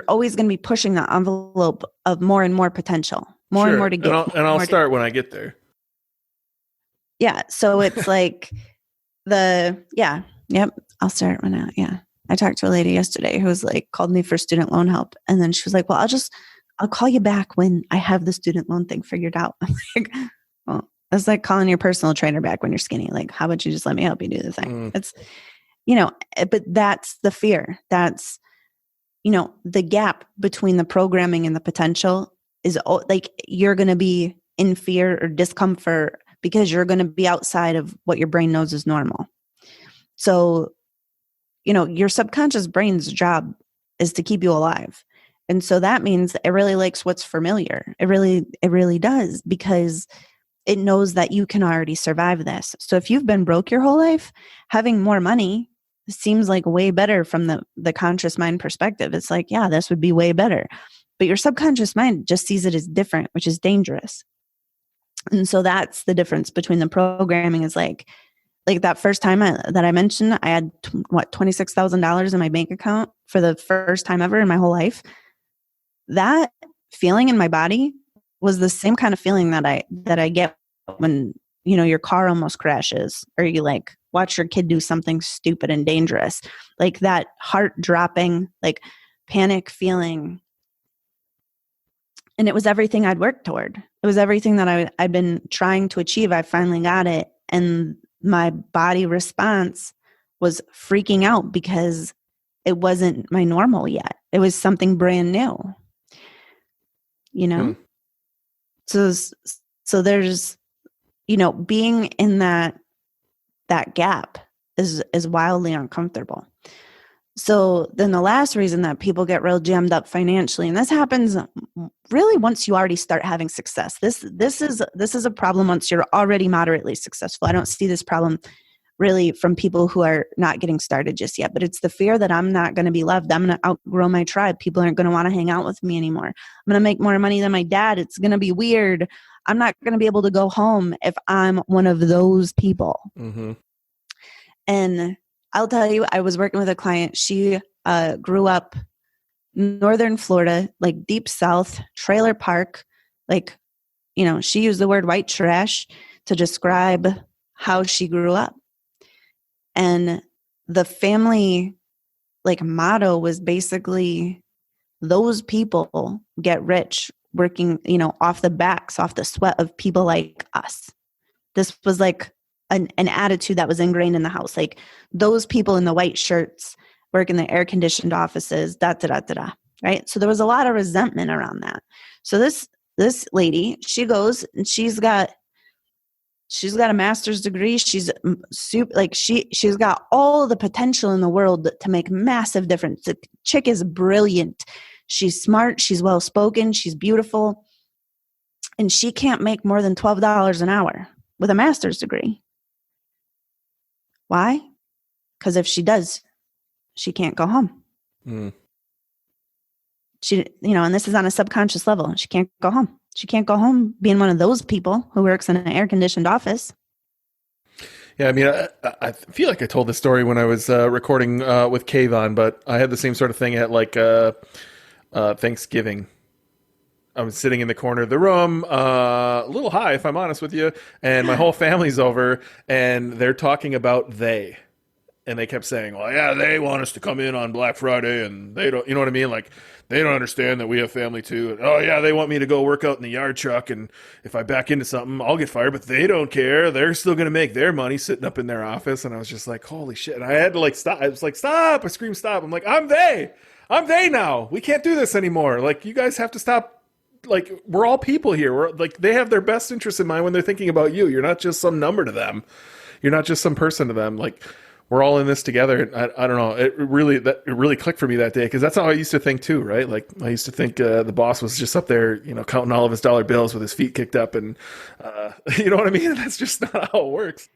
B: always going to be pushing the envelope of more and more potential, more and more to get.
A: I'll start when I get there.
B: Yeah. So it's like I'll start when I talked to a lady yesterday who was like, called me for student loan help. And then she was like, well, I'll call you back when I have the student loan thing figured out. I'm like, well, that's like calling your personal trainer back when you're skinny. Like, how about you just let me help you do the thing? It's, but that's the fear. That's, the gap between the programming and the potential is like, you're going to be in fear or discomfort because you're going to be outside of what your brain knows is normal. So, your subconscious brain's job is to keep you alive. And so that means it really likes what's familiar. It really does, because it knows that you can already survive this. So if you've been broke your whole life, having more money seems like way better from the conscious mind perspective. It's like, yeah, this would be way better. But your subconscious mind just sees it as different, which is dangerous. And so that's the difference between the programming is like that first time that I mentioned, I had $26,000 in my bank account for the first time ever in my whole life. That feeling in my body was the same kind of feeling that I get when, your car almost crashes, or you like watch your kid do something stupid and dangerous, like that heart dropping, like panic feeling. And it was everything I'd worked toward. It was everything that I'd been trying to achieve. I finally got it. And my body response was freaking out because it wasn't my normal yet. It was something brand new, So there's, being in that gap is wildly uncomfortable. So then the last reason that people get real jammed up financially, and this happens really once you already start having success. This is a problem once you're already moderately successful. I don't see this problem really from people who are not getting started just yet, but it's the fear that I'm not going to be loved. I'm going to outgrow my tribe. People aren't going to want to hang out with me anymore. I'm going to make more money than my dad. It's going to be weird. I'm not going to be able to go home if I'm one of those people.
A: Mm-hmm.
B: And I'll tell you, I was working with a client. She grew up northern Florida, like deep south, trailer park. Like, she used the word white trash to describe how she grew up. And the family like motto was basically, those people get rich working, off the sweat of people like us. This was like an attitude that was ingrained in the house. Like, those people in the white shirts work in the air conditioned offices, right? So there was a lot of resentment around that. So this lady, she goes and she's got a master's degree. She's super, like she's got all the potential in the world to make massive difference. The chick is brilliant. She's smart. She's well-spoken. She's beautiful. And she can't make more than $12 an hour with a master's degree. Why? Because if she does, she can't go home.
A: Mm.
B: She, and this is on a subconscious level. She can't go home. She can't go home being one of those people who works in an air-conditioned office.
A: Yeah, I mean, I feel like I told this story when I was recording with Kayvon, but I had the same sort of thing at like Thanksgiving. I was sitting in the corner of the room, a little high, if I'm honest with you, and my whole family's over, and they're talking about they. And they kept saying, well, yeah, they want us to come in on Black Friday, and they don't, you know what I mean? Like, they don't understand that we have family too. And, oh, yeah, they want me to go work out in the yard truck, and if I back into something, I'll get fired, but they don't care. They're still going to make their money sitting up in their office. And I was just like, holy shit. And I had to like stop. I was like, stop. I screamed, stop. I'm like, I'm they now. We can't do this anymore. Like, you guys have to stop. Like, we're all people here. We're like, they have their best interests in mind when they're thinking about you. You're not just some number to them. You're not just some person to them. Like, we're all in this together. I don't know. It really clicked for me that day, because that's how I used to think too, right? Like, I used to think the boss was just up there, counting all of his dollar bills with his feet kicked up, and you know what I mean? That's just not how it works.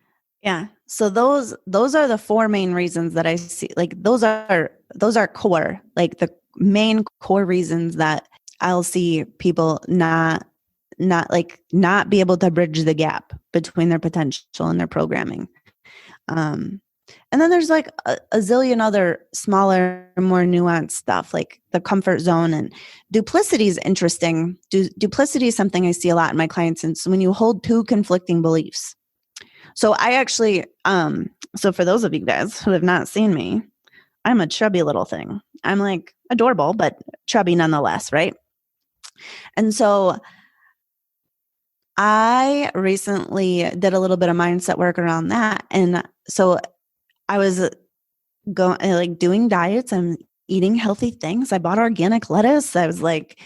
B: Yeah. So those are the four main reasons that I see. Like, those are core, like the main core reasons that I'll see people not be able to bridge the gap between their potential and their programming. And then there's like a zillion other smaller, more nuanced stuff, like the comfort zone. And duplicity is interesting. Duplicity is something I see a lot in my clients. And so when you hold two conflicting beliefs. So I actually, so for those of you guys who have not seen me, I'm a chubby little thing. I'm like adorable, but chubby nonetheless, right? And so I recently did a little bit of mindset work around that. And so I was going like doing diets and eating healthy things. I bought organic lettuce. I was like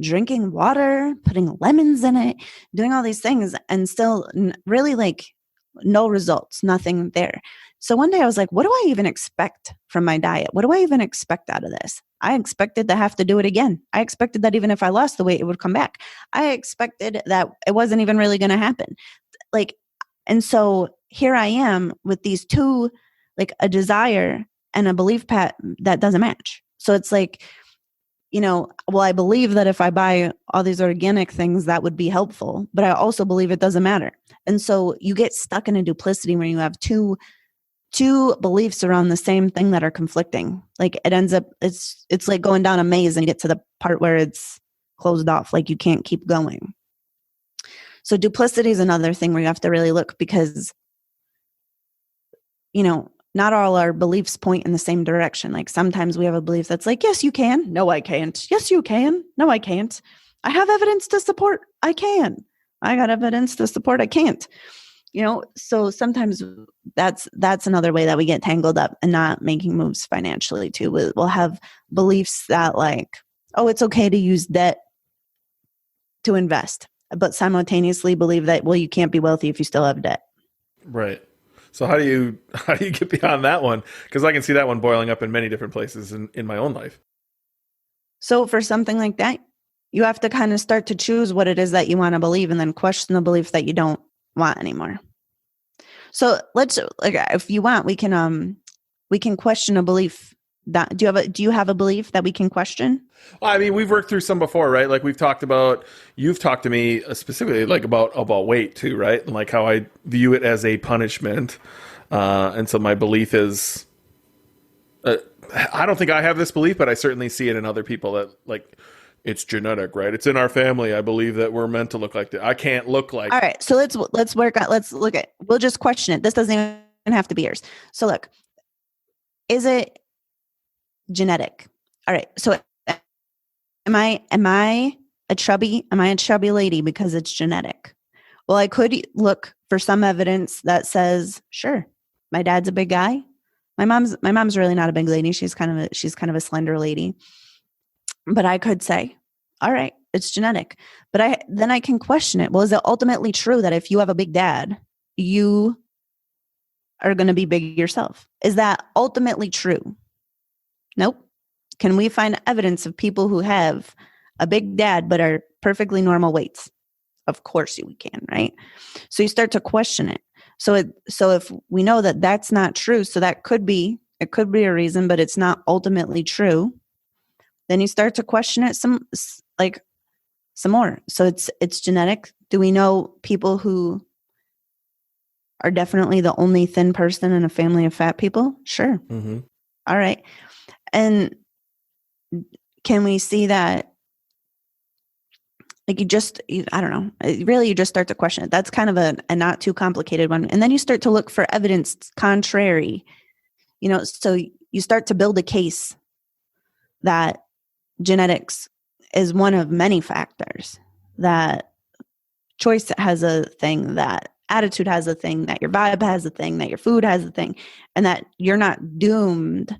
B: drinking water, putting lemons in it, doing all these things, and still really like no results, nothing there. So one day I was like, what do I even expect from my diet? What do I even expect out of this? I expected to have to do it again. I expected that even if I lost the weight, it would come back. I expected that it wasn't even really going to happen. Like, and so here I am with these two, like a desire and a belief that doesn't match. So it's like, well, I believe that if I buy all these organic things, that would be helpful, but I also believe it doesn't matter. And so you get stuck in a duplicity where you have two beliefs around the same thing that are conflicting. Like it ends up, it's like going down a maze and you get to the part where it's closed off, like you can't keep going. So duplicity is another thing where you have to really look because, not all our beliefs point in the same direction. Like sometimes we have a belief that's like, yes, you can. No, I can't. Yes, you can. No, I can't. I have evidence to support I can. I got evidence to support I can't. So sometimes that's another way that we get tangled up and not making moves financially too. We'll have beliefs that like, oh, it's okay to use debt to invest, but simultaneously believe that, well, you can't be wealthy if you still have debt.
A: Right. So how do you get beyond that one? Because I can see that one boiling up in many different places in my own life.
B: So for something like that, you have to kind of start to choose what it is that you want to believe and then question the belief that you don't want anymore. So let's, like, if you want, we can question a belief. That do you have a belief that we can question?
A: Well, I mean, we've worked through some before, right? Like you've talked to me specifically like about weight too, right? And like how I view it as a punishment. And so my belief is, I don't think I have this belief, but I certainly see it in other people that like it's genetic, right? It's in our family. I believe that we're meant to look like that. I can't look like.
B: All right. So let's look at, we'll just question it. This doesn't even have to be yours. So look, is it genetic? All right. So am I a chubby lady because it's genetic? Well, I could look for some evidence that says, sure, my dad's a big guy. My mom's really not a big lady. She's kind of a slender lady. But I could say, all right, it's genetic. But then I can question it. Well, is it ultimately true that if you have a big dad, you are going to be big yourself? Is that ultimately true? Nope. Can we find evidence of people who have a big dad but are perfectly normal weights? Of course we can, right? So you start to question it. So if we know that that's not true, so it could be a reason, but it's not ultimately true, then you start to question it some more. So it's genetic. Do we know people who are definitely the only thin person in a family of fat people? Sure.
A: Mm-hmm.
B: All right. And can we see that? Like I don't know. Really, you just start to question it. That's kind of a not too complicated one. And then you start to look for evidence contrary, so you start to build a case that genetics is one of many factors, that choice has a thing, that attitude has a thing, that your vibe has a thing, that your food has a thing, and that you're not doomed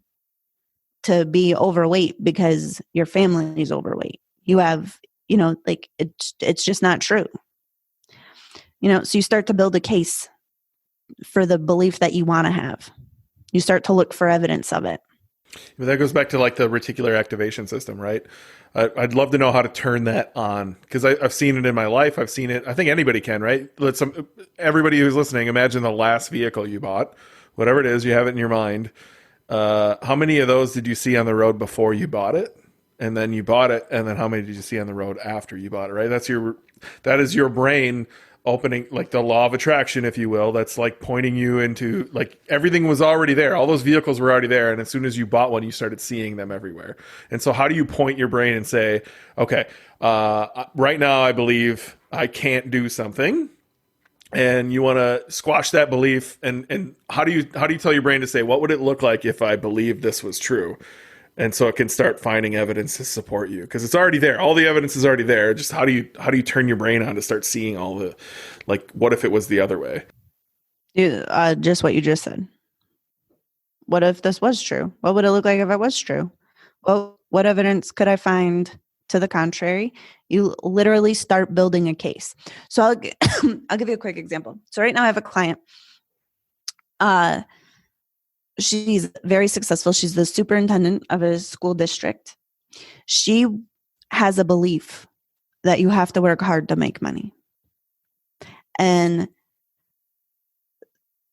B: to be overweight because your family is overweight. You have, like it's just not true. So you start to build a case for the belief that you want to have. You start to look for evidence of it.
A: But that goes back to like the reticular activation system, right? I'd love to know how to turn that on because I've seen it in my life. I've seen it. I think anybody can, right? Everybody who's listening, imagine the last vehicle you bought, whatever it is, you have it in your mind. How many of those did you see on the road before you bought it? And then you bought it. And then how many did you see on the road after you bought it, right? That is your brain opening, like the law of attraction, if you will. That's like pointing you into, like, everything was already there. All those vehicles were already there. And as soon as you bought one, you started seeing them everywhere. And so how do you point your brain and say, okay, right now I believe I can't do something, and you want to squash that belief? And how do you tell your brain to say, what would it look like if I believed this was true? And so it can start finding evidence to support you because it's already there. All the evidence is already there. Just how do you turn your brain on to start seeing all the, like, what if it was the other way?
B: Just what you just said. What if this was true? What would it look like if it was true? Well, what evidence could I find to the contrary? You literally start building a case. So I'll give you a quick example. So right now I have a client. She's very successful. She's the superintendent of a school district. She has a belief that you have to work hard to make money. And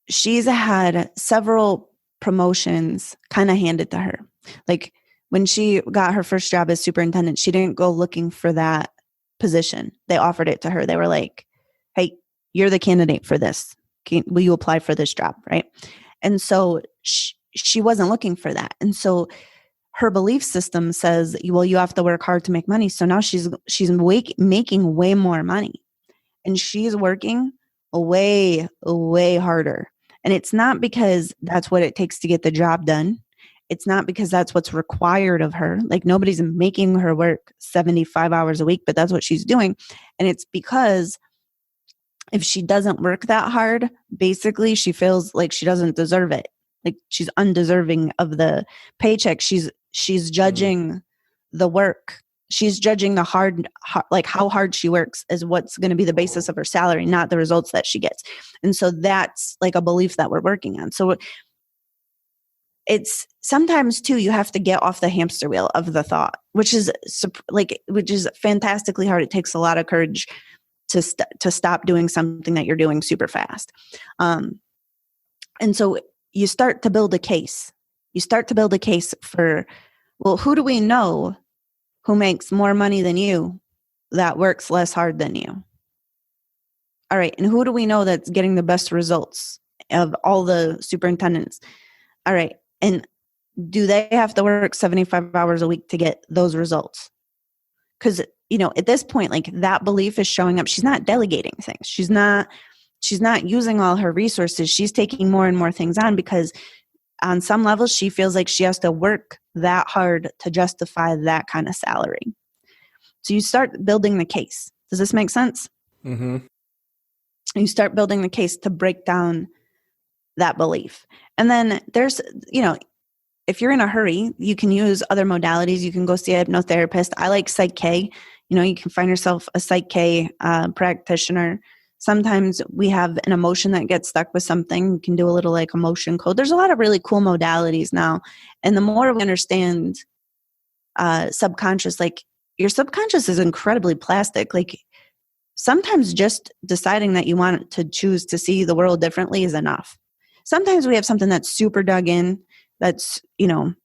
B: she's had several promotions kind of handed to her. Like when she got her first job as superintendent, she didn't go looking for that position. They offered it to her. They were like, hey, you're the candidate for this. Will you apply for this job? Right. And so she wasn't looking for that. And so her belief system says, well, you have to work hard to make money. So now she's making way more money. And she's working way, way harder. And it's not because that's what it takes to get the job done. It's not because that's what's required of her. Like nobody's making her work 75 hours a week, but that's what she's doing. And it's because if she doesn't work that hard, basically she feels like she doesn't deserve it. Like she's undeserving of the paycheck. She's judging the work. She's judging the hard, like how hard she works is what's going to be the basis of her salary, not the results that she gets. And so that's like a belief that we're working on. So it's sometimes too, you have to get off the hamster wheel of the thought, which is fantastically hard. It takes a lot of courage to stop doing something that you're doing super fast. And so you start to build a case. You start to build a case for, well, who do we know who makes more money than you that works less hard than you? All right. And who do we know that's getting the best results of all the superintendents? All right. And do they have to work 75 hours a week to get those results? Because, at this point, like that belief is showing up. She's not delegating things. She's not using all her resources. She's taking more and more things on because on some levels, she feels like she has to work that hard to justify that kind of salary. So you start building the case. Does this make sense?
A: Mm-hmm.
B: You start building the case to break down that belief. And then there's, if you're in a hurry, you can use other modalities. You can go see a hypnotherapist. I like Psych K. You can find yourself a Psych K practitioner. Sometimes we have an emotion that gets stuck with something. You can do a little like emotion code. There's a lot of really cool modalities now. And the more we understand subconscious, like your subconscious is incredibly plastic. Like sometimes just deciding that you want to choose to see the world differently is enough. Sometimes we have something that's super dug in, that's, there's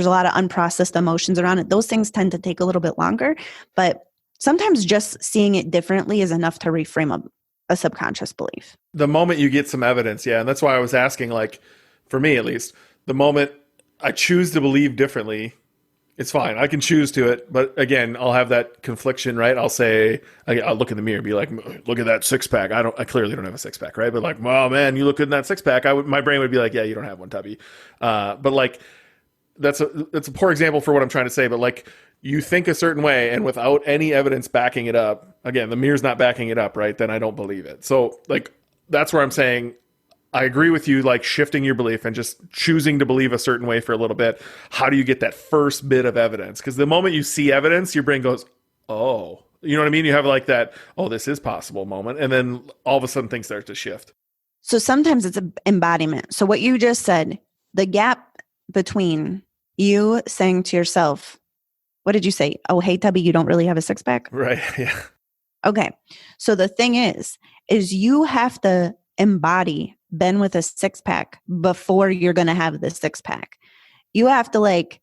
B: a lot of unprocessed emotions around it. Those things tend to take a little bit longer, but sometimes just seeing it differently is enough to reframe a subconscious belief.
A: The moment you get some evidence, yeah, and that's why I was asking, like, for me at least, the moment I choose to believe differently, it's fine. I can choose to it, but again, I'll have that confliction, right? I'll say, I'll look in the mirror and be like, look at that six pack. I clearly don't have a six pack, right? But like, wow, man, you look good in that six pack. My brain would be like, yeah, you don't have one, Tubby. But like, that's a poor example for what I'm trying to say. But like, you think a certain way, and without any evidence backing it up, again, the mirror's not backing it up, right? Then I don't believe it. So like, that's where I'm saying, I agree with you, like shifting your belief and just choosing to believe a certain way for a little bit. How do you get that first bit of evidence? Because the moment you see evidence, your brain goes, oh, you know what I mean? You have like that, oh, this is possible moment. And then all of a sudden things start to shift.
B: So sometimes it's an embodiment. So what you just said, the gap between you saying to yourself, what did you say? Oh, hey, Tubby, you don't really have a six pack?
A: Right. Yeah.
B: Okay. So the thing is you have to embody Ben with a six pack before you're going to have the six pack. You have to like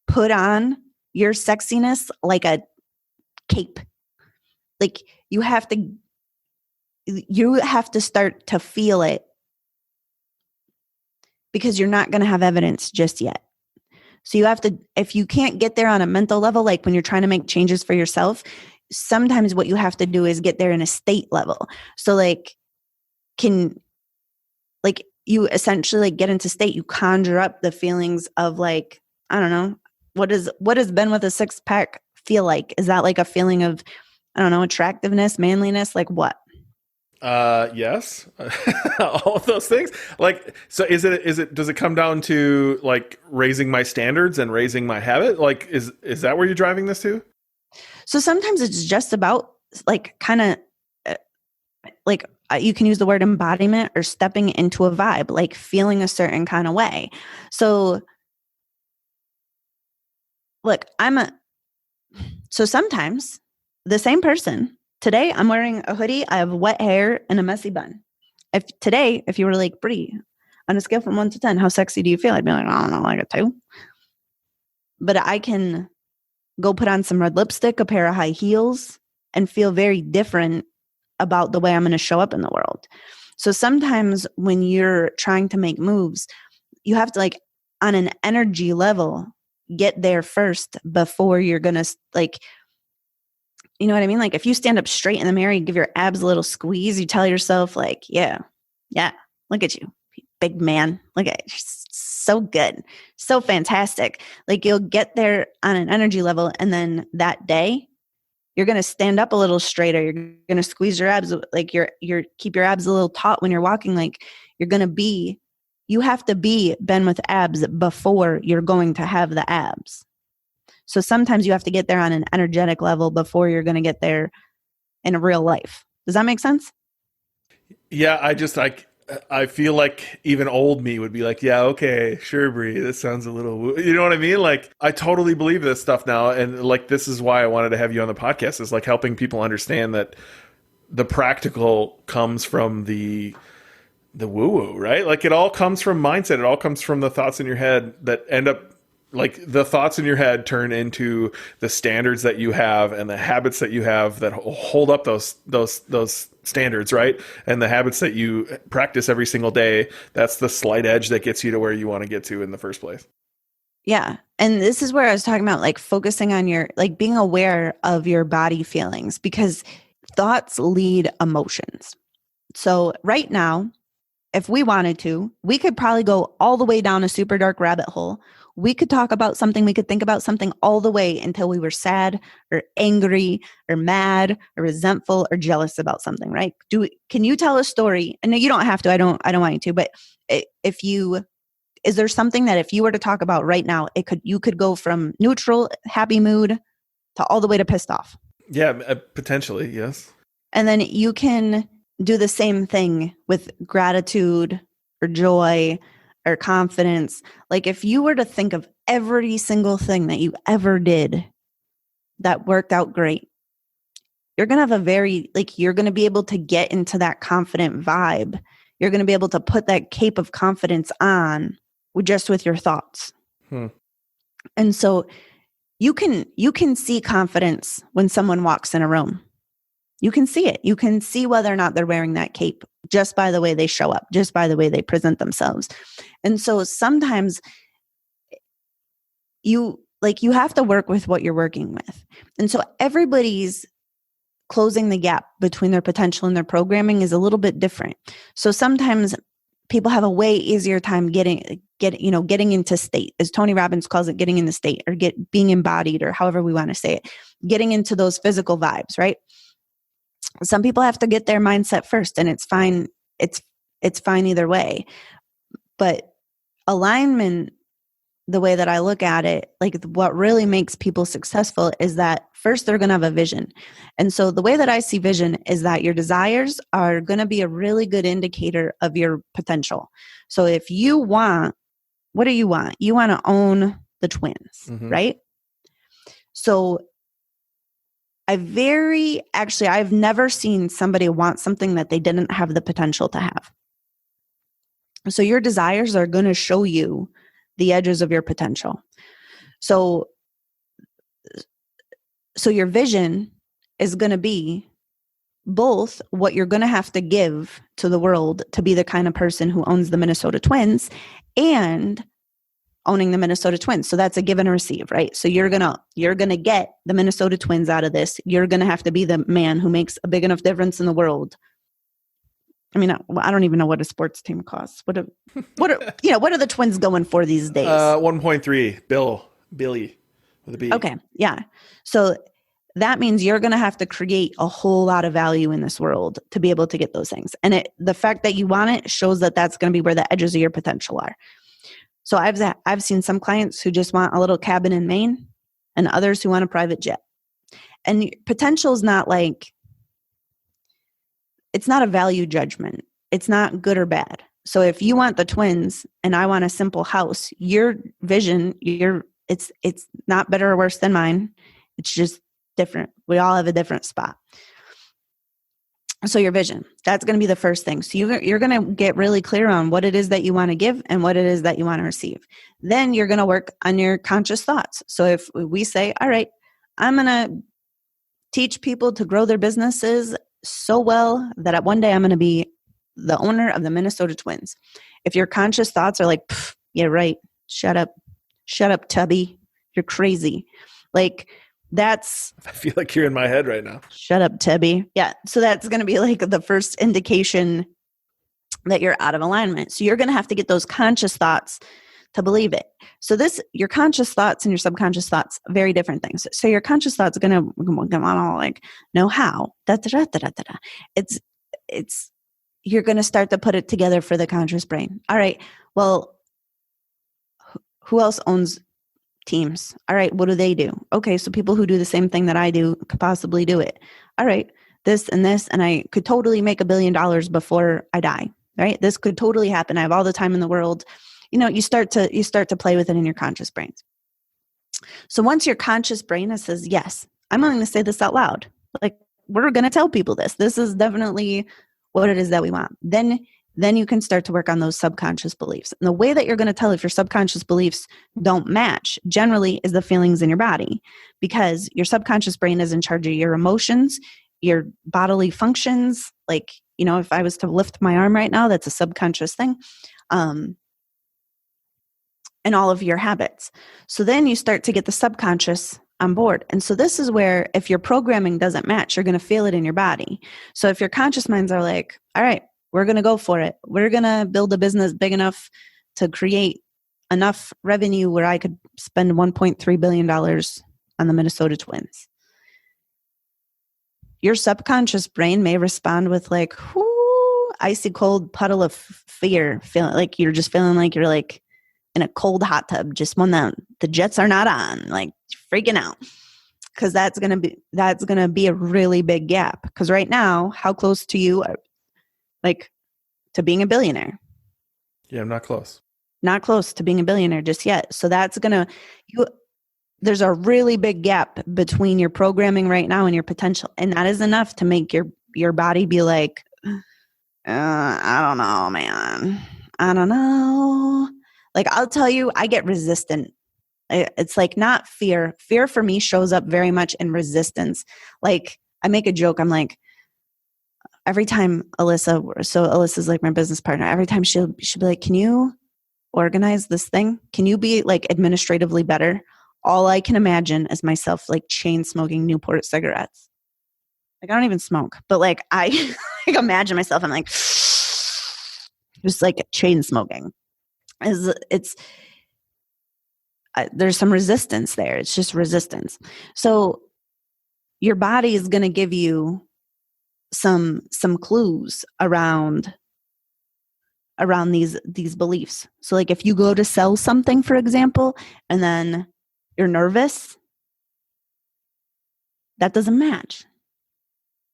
B: put on your sexiness like a cape. Like you have to start to feel it because you're not going to have evidence just yet. So you have to, if you can't get there on a mental level, like when you're trying to make changes for yourself, sometimes what you have to do is get there in a state level. So like, you essentially like get into state, you conjure up the feelings of like, I don't know, what has been with a six pack feel like? Is that like a feeling of, I don't know, attractiveness, manliness, like what?
A: Yes. All of those things. Like, so does it come down to like raising my standards and raising my habit? Like, is that where you're driving this to?
B: So sometimes it's just about like kind of like you can use the word embodiment or stepping into a vibe, like feeling a certain kind of way. So look, so sometimes the same person, today I'm wearing a hoodie, I have wet hair and a messy bun. If you were like, Brie, on a scale from 1 to 10, how sexy do you feel? I'd be like, I don't know, like a 2. But I can go put on some red lipstick, a pair of high heels, and feel very different about the way I'm going to show up in the world. So sometimes when you're trying to make moves, you have to like on an energy level, get there first before you're going to like, you know what I mean? Like if you stand up straight in the mirror, you give your abs a little squeeze, you tell yourself like, yeah, look at you, big man. Look at you. So good. So fantastic. Like you'll get there on an energy level. And then that day you're going to stand up a little straighter. You're going to squeeze your abs. Like keep your abs a little taut when you're walking. Like you have to be Ben with abs before you're going to have the abs. So sometimes you have to get there on an energetic level before you're going to get there in real life. Does that make sense?
A: Yeah, I feel like even old me would be like, yeah, okay, sure, Brie, this sounds a little, you know what I mean? Like, I totally believe this stuff now. And like, this is why I wanted to have you on the podcast, is like helping people understand that the practical comes from the woo-woo, right? Like it all comes from mindset. It all comes from the thoughts in your head that end up, like the thoughts in your head turn into the standards that you have and the habits that you have that hold up those standards, right? And the habits that you practice every single day, that's the slight edge that gets you to where you want to get to in the first place.
B: Yeah. And this is where I was talking about like focusing on like being aware of your body feelings, because thoughts lead emotions. So right now, if we wanted to, we could probably go all the way down a super dark rabbit hole. We could talk about something, we could think about something all the way until we were sad or angry or mad or resentful or jealous about something, right? Can you tell a story? And no, you don't have to, I don't want you to, but is there something that if you were to talk about right now, you could go from neutral, happy mood to all the way to pissed off?
A: Yeah, potentially, yes.
B: And then you can do the same thing with gratitude or joy or confidence. Like if you were to think of every single thing that you ever did that worked out great, you're going to have you're going to be able to get into that confident vibe. You're going to be able to put that cape of confidence on with your thoughts. And so you can see confidence when someone walks in a room. You can see it. You can see whether or not they're wearing that cape just by the way they show up, just by the way they present themselves. And so sometimes you have to work with what you're working with. And so everybody's closing the gap between their potential and their programming is a little bit different. So sometimes people have a way easier time getting into state, as Tony Robbins calls it, getting in the state, or being embodied, or however we want to say it, getting into those physical vibes, right? Some people have to get their mindset first, and it's fine. It's fine either way. But alignment, the way that I look at it, like what really makes people successful is that first they're going to have a vision. And so the way that I see vision is that your desires are going to be a really good indicator of your potential. So if you want, what do you want? You want to own the twins, right? So I've never seen somebody want something that they didn't have the potential to have. So your desires are going to show you the edges of your potential. So your vision is going to be both what you're going to have to give to the world to be the kind of person who owns the Minnesota Twins and owning the Minnesota Twins. So that's a give and a receive, right? So you're going to get the Minnesota Twins out of this. You're going to have to be the man who makes a big enough difference in the world I mean, I don't even know what a sports team costs. What are the Twins going for these days?
A: 1.3 Billy with a B.
B: Okay. Yeah. So that means you're going to have to create a whole lot of value in this world to be able to get those things. And the fact that you want it shows that that's going to be where the edges of your potential are. So I've seen some clients who just want a little cabin in Maine and others who want a private jet. And potential is not like, it's not a value judgment. It's not good or bad. So if you want the Twins and I want a simple house, your vision, it's not better or worse than mine. It's just different. We all have a different spot. So your vision, that's going to be the first thing. So you're going to get really clear on what it is that you want to give and what it is that you want to receive. Then you're going to work on your conscious thoughts. So if we say, all right, I'm going to teach people to grow their businesses so well that at one day I'm going to be the owner of the Minnesota Twins. If your conscious thoughts are like, yeah, right. Shut up, Tubby. You're crazy. Like that's.
A: I feel like you're in my head right now.
B: Shut up, Tubby. Yeah. So that's going to be like the first indication that you're out of alignment. So you're going to have to get those conscious thoughts to believe it. So your conscious thoughts and your subconscious thoughts, very different things. So your conscious thoughts are going to want to like know how. It's you're going to start to put it together for the conscious brain. All right. Well, who else owns teams? All right. What do they do? Okay. So people who do the same thing that I do could possibly do it. All right. This, and I could totally make $1 billion before I die. Right. This could totally happen. I have all the time in the world. You start to play with it in your conscious brains. So once your conscious brain says, yes, I'm willing to say this out loud. Like we're going to tell people this. This is definitely what it is that we want. Then you can start to work on those subconscious beliefs. And the way that you're going to tell if your subconscious beliefs don't match generally is the feelings in your body, because your subconscious brain is in charge of your emotions, your bodily functions. Like, if I was to lift my arm right now, that's a subconscious thing. And all of your habits. So then you start to get the subconscious on board. And so this is where if your programming doesn't match, you're going to feel it in your body. So if your conscious minds are like, all right, we're going to go for it. We're going to build a business big enough to create enough revenue where I could spend $1.3 billion on the Minnesota Twins. Your subconscious brain may respond with like, whoo, icy cold puddle of fear, feeling like you're like in a cold hot tub, just when the jets are not on, like freaking out. Because that's gonna be a really big gap. Because right now, how close to you are, like, to being a billionaire?
A: Yeah, I'm not close.
B: Not close to being a billionaire just yet. So there's a really big gap between your programming right now and your potential, and that is enough to make your body be like, I don't know, man. I don't know. Like, I'll tell you, I get resistant. It's like not fear. Fear for me shows up very much in resistance. Like, I make a joke. I'm like, every time Alyssa's like my business partner, every time she'll be like, can you organize this thing? Can you be like administratively better? All I can imagine is myself like chain smoking Newport cigarettes. Like, I don't even smoke, but like I like imagine myself, I'm like just like chain smoking. There's some resistance there. It's just resistance. So your body is going to give you some clues around these beliefs. So like if you go to sell something, for example, and then you're nervous, that doesn't match.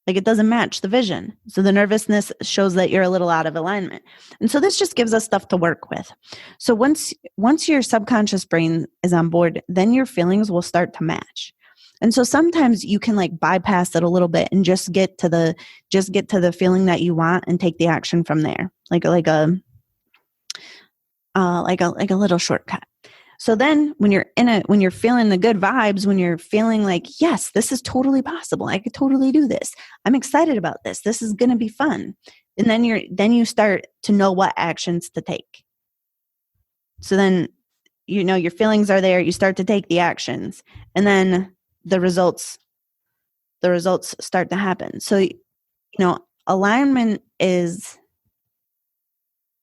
B: Like, it doesn't match the vision. So the nervousness shows that you're a little out of alignment. And so this just gives us stuff to work with. So once your subconscious brain is on board, then your feelings will start to match. And so sometimes you can like bypass it a little bit and just get to the feeling that you want and take the action from there. Like a little shortcut. So then when you're feeling the good vibes, when you're feeling like, yes, this is totally possible. I could totally do this. I'm excited about this. This is going to be fun. And then you start to know what actions to take. So then, your feelings are there. You start to take the actions, and then the results start to happen. So, alignment is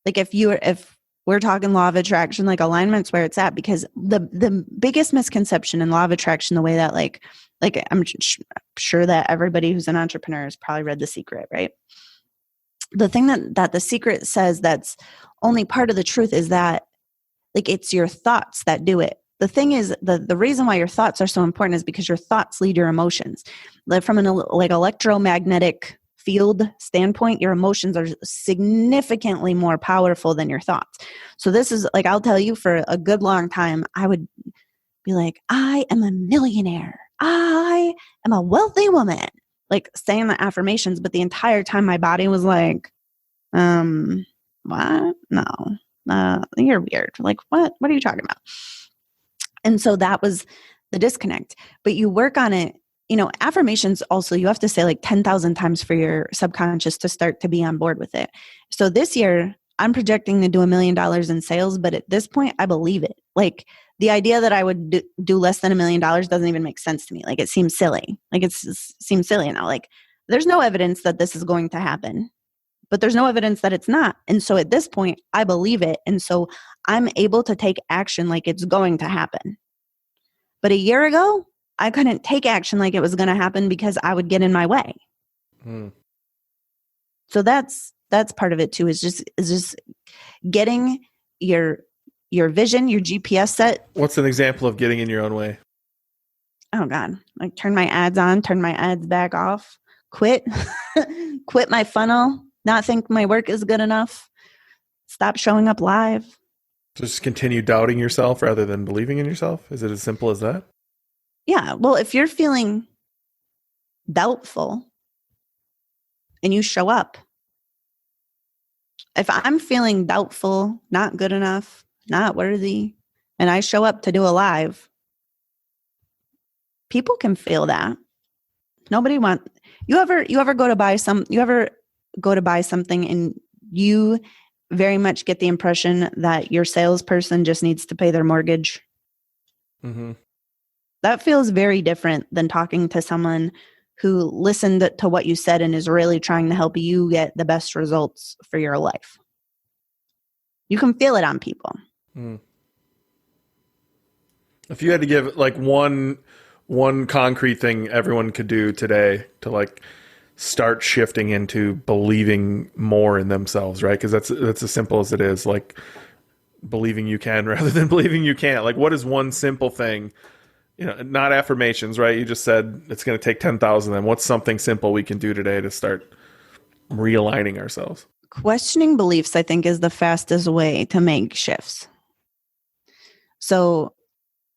B: Like if we're talking law of attraction, like alignment's where it's at, because the biggest misconception in law of attraction, the way that like I'm sure that everybody who's an entrepreneur has probably read The Secret, right? The thing that The Secret says that's only part of the truth is that like it's your thoughts that do it. The thing is, the reason why your thoughts are so important is because your thoughts lead your emotions. Like from an like electromagnetic field standpoint, your emotions are significantly more powerful than your thoughts. So this is like, I'll tell you, for a good long time, I would be like, I am a millionaire. I am a wealthy woman. Like saying the affirmations, but the entire time my body was like, what? No, you're weird. Like, what are you talking about? And so that was the disconnect. But you work on it, affirmations also, you have to say like 10,000 times for your subconscious to start to be on board with it. So this year, I'm projecting to do $1 million in sales, but at this point, I believe it. Like the idea that I would do less than $1 million doesn't even make sense to me. Like it seems silly. Like it seems silly now. Like there's no evidence that this is going to happen, but there's no evidence that it's not. And so at this point, I believe it. And so I'm able to take action like it's going to happen. But a year ago, I couldn't take action like it was going to happen because I would get in my way. So that's part of it too, is just getting your vision, your GPS set.
A: What's an example of getting in your own way?
B: Oh God, like turn my ads on, turn my ads back off, quit my funnel, not think my work is good enough, stop showing up live.
A: Just continue doubting yourself rather than believing in yourself? Is it as simple as that?
B: Yeah. Well, if you're feeling doubtful and you show up, if I'm feeling doubtful, not good enough, not worthy, and I show up to do a live, people can feel that. Nobody you ever go to buy something and you very much get the impression that your salesperson just needs to pay their mortgage.
A: Mm-hmm.
B: That feels very different than talking to someone who listened to what you said and is really trying to help you get the best results for your life. You can feel it on people.
A: If you had to give like one concrete thing everyone could do today to like start shifting into believing more in themselves, right? Because that's as simple as it is, like believing you can rather than believing you can't. Like what is one simple thing, not affirmations, right? You just said it's going to take 10,000. Then what's something simple we can do today to start realigning ourselves? Questioning
B: beliefs, I think, is the fastest way to make shifts. So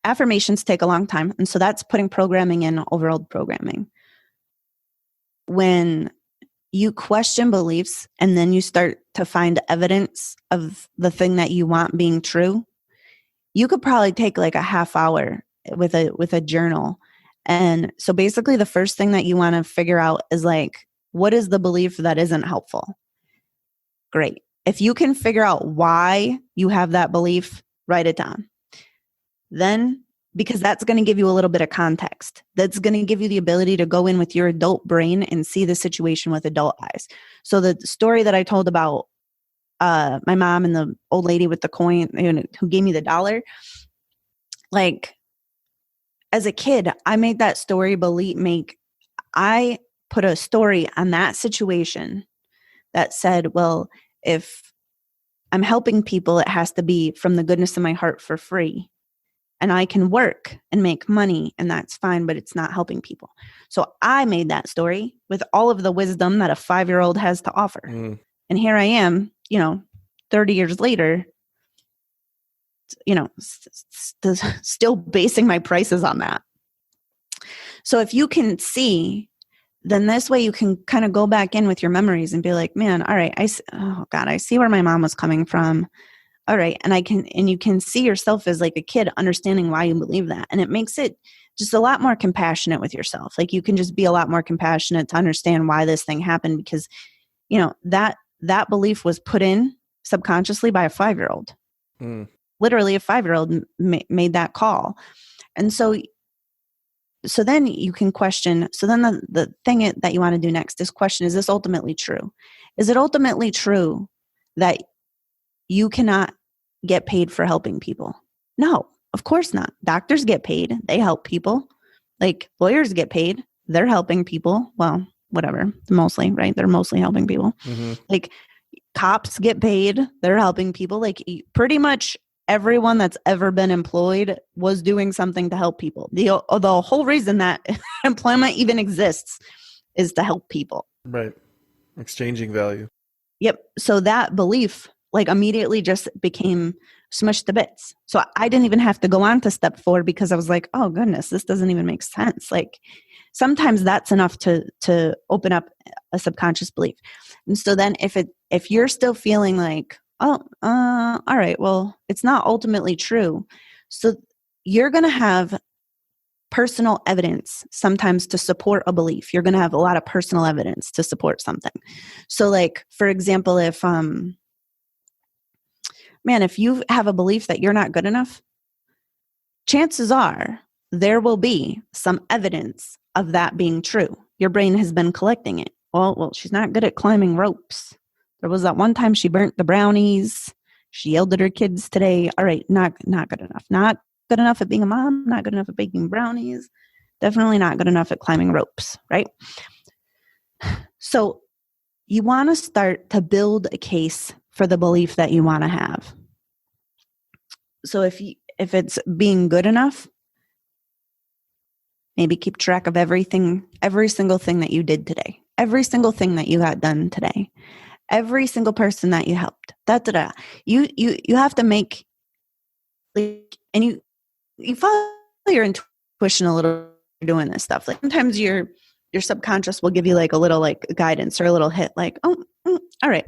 B: affirmations take a long time. And so that's putting programming in over old programming. When you question beliefs and then you start to find evidence of the thing that you want being true, you could probably take like a half hour with a journal. And so basically the first thing that you want to figure out is like, what is the belief that isn't helpful? Great. If you can figure out why you have that belief, write it down. Then, because that's going to give you a little bit of context. That's going to give you the ability to go in with your adult brain and see the situation with adult eyes. So the story that I told about my mom and the old lady with the coin who gave me the $1, like as a kid, I made that story I put a story on that situation that said, well, if I'm helping people, it has to be from the goodness of my heart for free. And I can work and make money and that's fine, but it's not helping people. So I made that story with all of the wisdom that a 5-year-old has to offer. And here I am, 30 years later, still basing my prices on that. So if you can see, then this way you can kind of go back in with your memories and be like, man, all right, I see where my mom was coming from. All right. And you can see yourself as like a kid understanding why you believe that. And it makes it just a lot more compassionate with yourself. Like you can just be a lot more compassionate to understand why this thing happened because, that belief was put in subconsciously by a 5-year-old. Literally a 5-year-old made that call. And so then you can question. So then the thing that you want to do next is question, is this ultimately true? Is it ultimately true that you cannot get paid for helping people. No, of course not. Doctors get paid. They help people. Like lawyers get paid. They're helping people. Well, whatever. Mostly, right? They're mostly helping people.
A: Mm-hmm.
B: Like cops get paid. They're helping people. Like pretty much everyone that's ever been employed was doing something to help people. The whole reason that employment even exists is to help people.
A: Right. Exchanging value.
B: Yep. So that belief like immediately just became smushed to bits. So I didn't even have to go on to step 4 because I was like, oh goodness, this doesn't even make sense. Like sometimes that's enough to open up a subconscious belief. And so then if you're still feeling like, oh, all right, well, it's not ultimately true. So you're going to have personal evidence sometimes to support a belief. You're going to have a lot of personal evidence to support something. So like, for example, if you have a belief that you're not good enough, chances are there will be some evidence of that being true. Your brain has been collecting it. Well, she's not good at climbing ropes. There was that one time she burnt the brownies. She yelled at her kids today. All right, not good enough. Not good enough at being a mom. Not good enough at baking brownies. Definitely not good enough at climbing ropes, right? So you want to start to build a case for the belief that you want to have. So if it's being good enough, maybe keep track of every single thing that you did today, every single thing that you got done today, every single person that you helped. You have to make like, and you follow your intuition a little doing this stuff. Like sometimes your subconscious will give you like a little like guidance or a little hit, like, oh, all right.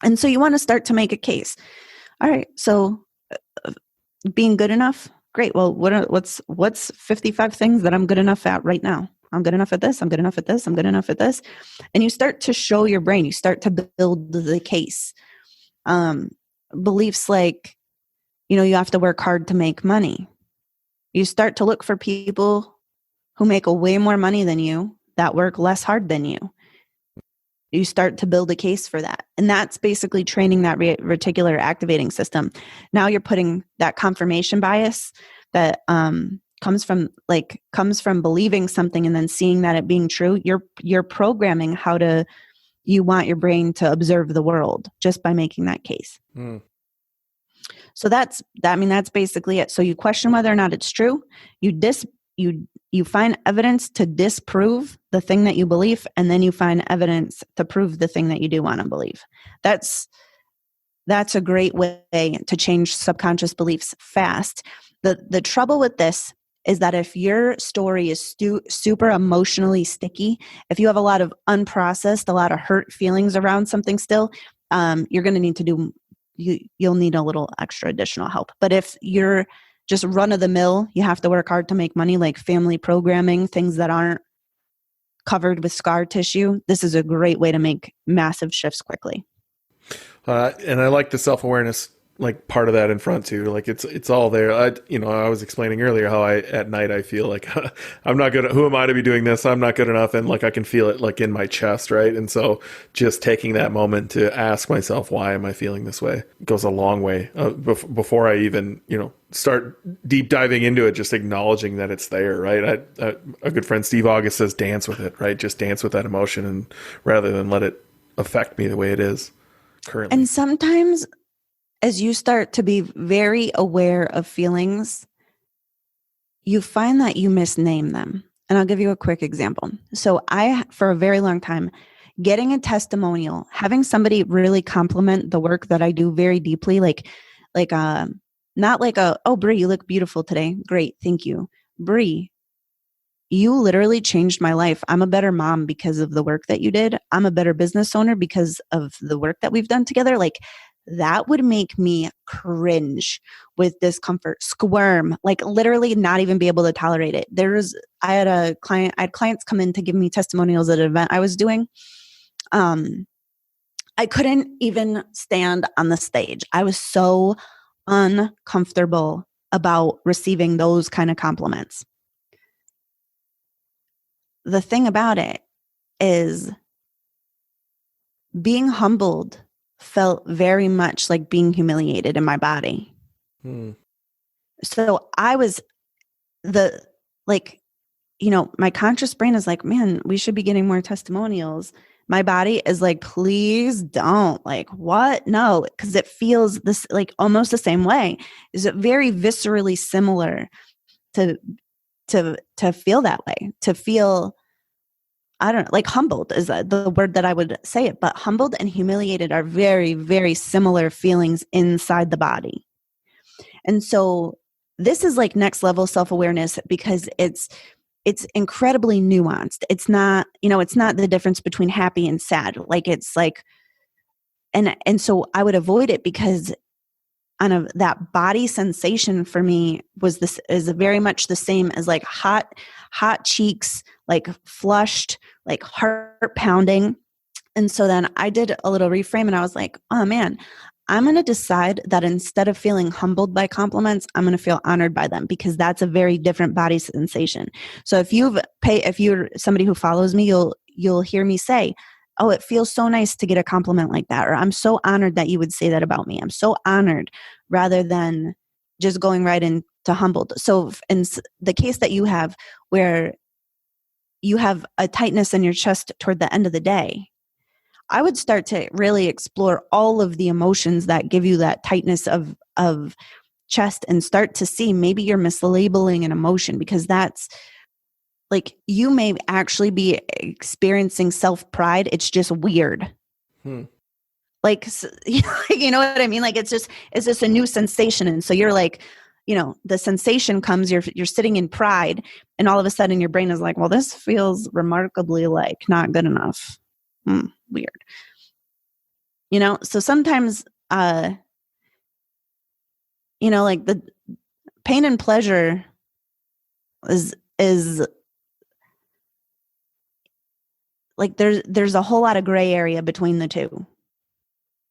B: And so you want to start to make a case. All right, so being good enough, great. Well, what's 55 things that I'm good enough at right now? I'm good enough at this. I'm good enough at this. I'm good enough at this. And you start to show your brain. You start to build the case. Beliefs like, you have to work hard to make money. You start to look for people who make a way more money than you that work less hard than you. You start to build a case for that. And that's basically training that reticular activating system. Now you're putting that confirmation bias that comes from believing something and then seeing that it being true. You're programming how you want your brain to observe the world just by making that case. So that's basically it. So you question whether or not it's true. You find evidence to disprove the thing that you believe, and then you find evidence to prove the thing that you do want to believe. That's a great way to change subconscious beliefs fast. The trouble with this is that if your story is super emotionally sticky, if you have a lot of unprocessed, a lot of hurt feelings around something still, you're going to need to you'll need a little extra additional help. But if you're just run of the mill, you have to work hard to make money, like family programming, things that aren't covered with scar tissue, this is a great way to make massive shifts quickly.
A: And I like the self-awareness, like part of that in front too. Like it's all there. I was explaining earlier how at night I feel like I'm not good. Who am I to be doing this? I'm not good enough. And like, I can feel it like in my chest. Right. And so just taking that moment to ask myself, why am I feeling this way, goes a long way before I even, start deep diving into it, just acknowledging that it's there. Right. A good friend, Steve August, says, dance with it, right? Just dance with that emotion, and rather than let it affect me the way it is currently.
B: And sometimes, as you start to be very aware of feelings, you find that you misname them. And I'll give you a quick example. So for a very long time, getting a testimonial, having somebody really compliment the work that I do very deeply, not like oh, Brie, you look beautiful today. Great. Thank you. Brie, you literally changed my life. I'm a better mom because of the work that you did. I'm a better business owner because of the work that we've done together. Like, that would make me cringe with discomfort, squirm, like literally not even be able to tolerate it. I had clients come in to give me testimonials at an event I was doing. I couldn't even stand on the stage. I was so uncomfortable about receiving those kind of compliments. The thing about it is being humbled felt very much like being humiliated in my body. So I was my conscious brain is like, man, we should be getting more testimonials. My body is like, please don't. Like, what? No, because it feels this like almost the same way. Is it very viscerally similar to feel that way? To feel, I don't know, like humbled is the word that I would say it, but humbled and humiliated are very, very similar feelings inside the body. And so this is like next level self-awareness because it's incredibly nuanced. It's not, it's not the difference between happy and sad. Like it's like, and so I would avoid it because that body sensation for me is very much the same as like hot cheeks, like flushed, like heart pounding. And so then I did a little reframe and I was like, oh man, I'm going to decide that instead of feeling humbled by compliments, I'm going to feel honored by them because that's a very different body sensation. So if you're somebody who follows me, you'll hear me say, oh, it feels so nice to get a compliment like that. Or I'm so honored that you would say that about me. I'm so honored, rather than just going right into humbled. So in the case that you have where you have a tightness in your chest toward the end of the day, I would start to really explore all of the emotions that give you that tightness of chest and start to see maybe you're mislabeling an emotion, because that's like, you may actually be experiencing self-pride. It's just weird. Like, you know what I mean? Like, it's just a new sensation. And so you're like, the sensation comes, you're sitting in pride, and all of a sudden your brain is like, well, this feels remarkably like not good enough. Weird. So sometimes, like the pain and pleasure is like, there's a whole lot of gray area between the two.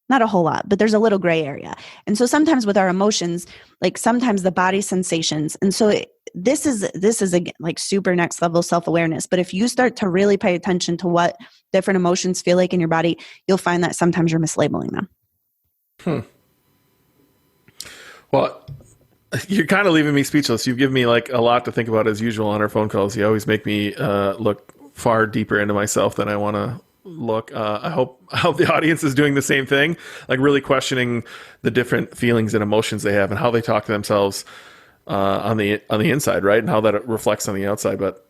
B: Not a whole lot, but there's a little gray area. And so sometimes with our emotions, like sometimes the body sensations. And so this is again, like super next level self-awareness. But if you start to really pay attention to what different emotions feel like in your body, you'll find that sometimes you're mislabeling them.
A: Well, you're kind of leaving me speechless. You've given me like a lot to think about as usual on our phone calls. You always make me look far deeper into myself than I want to look. I hope the audience is doing the same thing, like really questioning the different feelings and emotions they have and how they talk to themselves on the inside, right? And how that reflects on the outside. But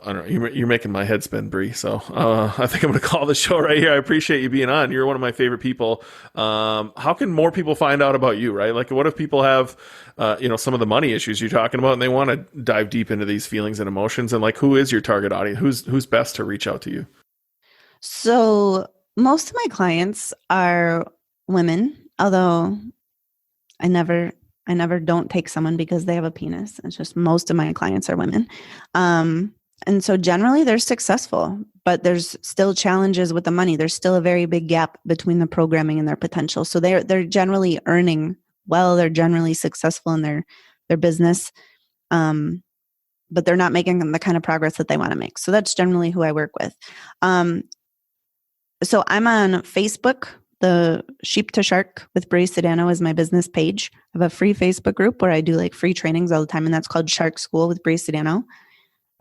A: I don't know, you're making my head spin, Brie. So I think I'm going to call the show right here. I appreciate you being on. You're one of my favorite people. How can more people find out about you, right? Like, what if people have, some of the money issues you're talking about, and they want to dive deep into these feelings and emotions? And like, who is your target audience? Who's best to reach out to you?
B: So most of my clients are women, although I never don't take someone because they have a penis. It's just most of my clients are women. And so generally they're successful, but there's still challenges with the money. There's still a very big gap between the programming and their potential. So they're generally earning well, they're generally successful in their business. But they're not making the kind of progress that they want to make. So that's generally who I work with. So I'm on Facebook. The Sheep to Shark with Brie Sodano is my business page. I have a free Facebook group where I do like free trainings all the time, and that's called Shark School with Brie Sodano.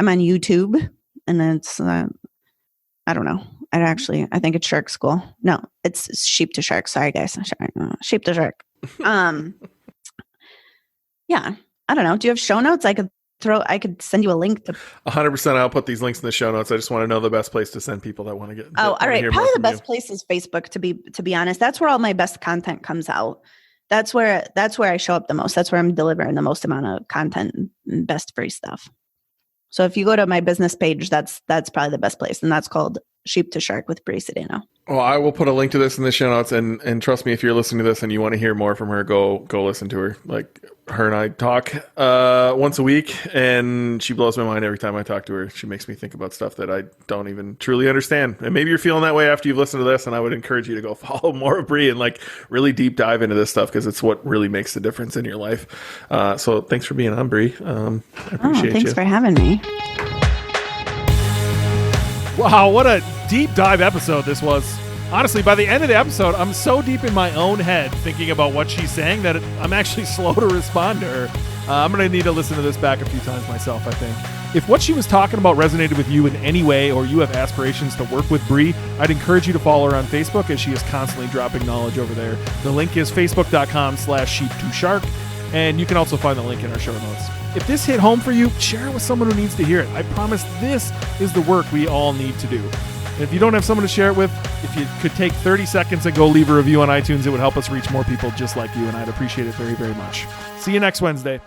B: I'm on YouTube, and it's I don't know. I think it's Shark School. No, it's Sheep to Shark. Sorry, guys. Sheep to Shark. Yeah, I don't know. Do you have show notes? I could send you a link to
A: 100%. I'll put these links in the show notes. I just want to know the best place to send people that want to get.
B: Oh, all right. Probably the best place is Facebook, to be honest. That's where all my best content comes out. That's where I show up the most. That's where I'm delivering the most amount of content and best free stuff. So if you go to my business page, that's probably the best place. And that's called Sheep to Shark with Brie Sodano.
A: Well, I will put a link to this in the show notes, and trust me, if you're listening to this and you want to hear more from her, go listen to her. Like, her and I talk once a week, and she blows my mind every time I talk to her. She makes me think about stuff that I don't even truly understand. And maybe you're feeling that way after you've listened to this, and I would encourage you to go follow more of Brie and like really deep dive into this stuff, because it's what really makes the difference in your life. So thanks for being on, Brie. I appreciate you.
B: Thanks for having me.
A: Wow, what a deep dive episode this was. Honestly, by the end of the episode, I'm so deep in my own head thinking about what she's saying that I'm actually slow to respond to her. I'm going to need to listen to this back a few times myself, I think. If what she was talking about resonated with you in any way, or you have aspirations to work with Brie, I'd encourage you to follow her on Facebook, as she is constantly dropping knowledge over there. The link is facebook.com/sheep2shark, and you can also find the link in our show notes. If this hit home for you, share it with someone who needs to hear it. I promise this is the work we all need to do. And if you don't have someone to share it with, if you could take 30 seconds and go leave a review on iTunes, it would help us reach more people just like you, and I'd appreciate it very, very much. See you next Wednesday.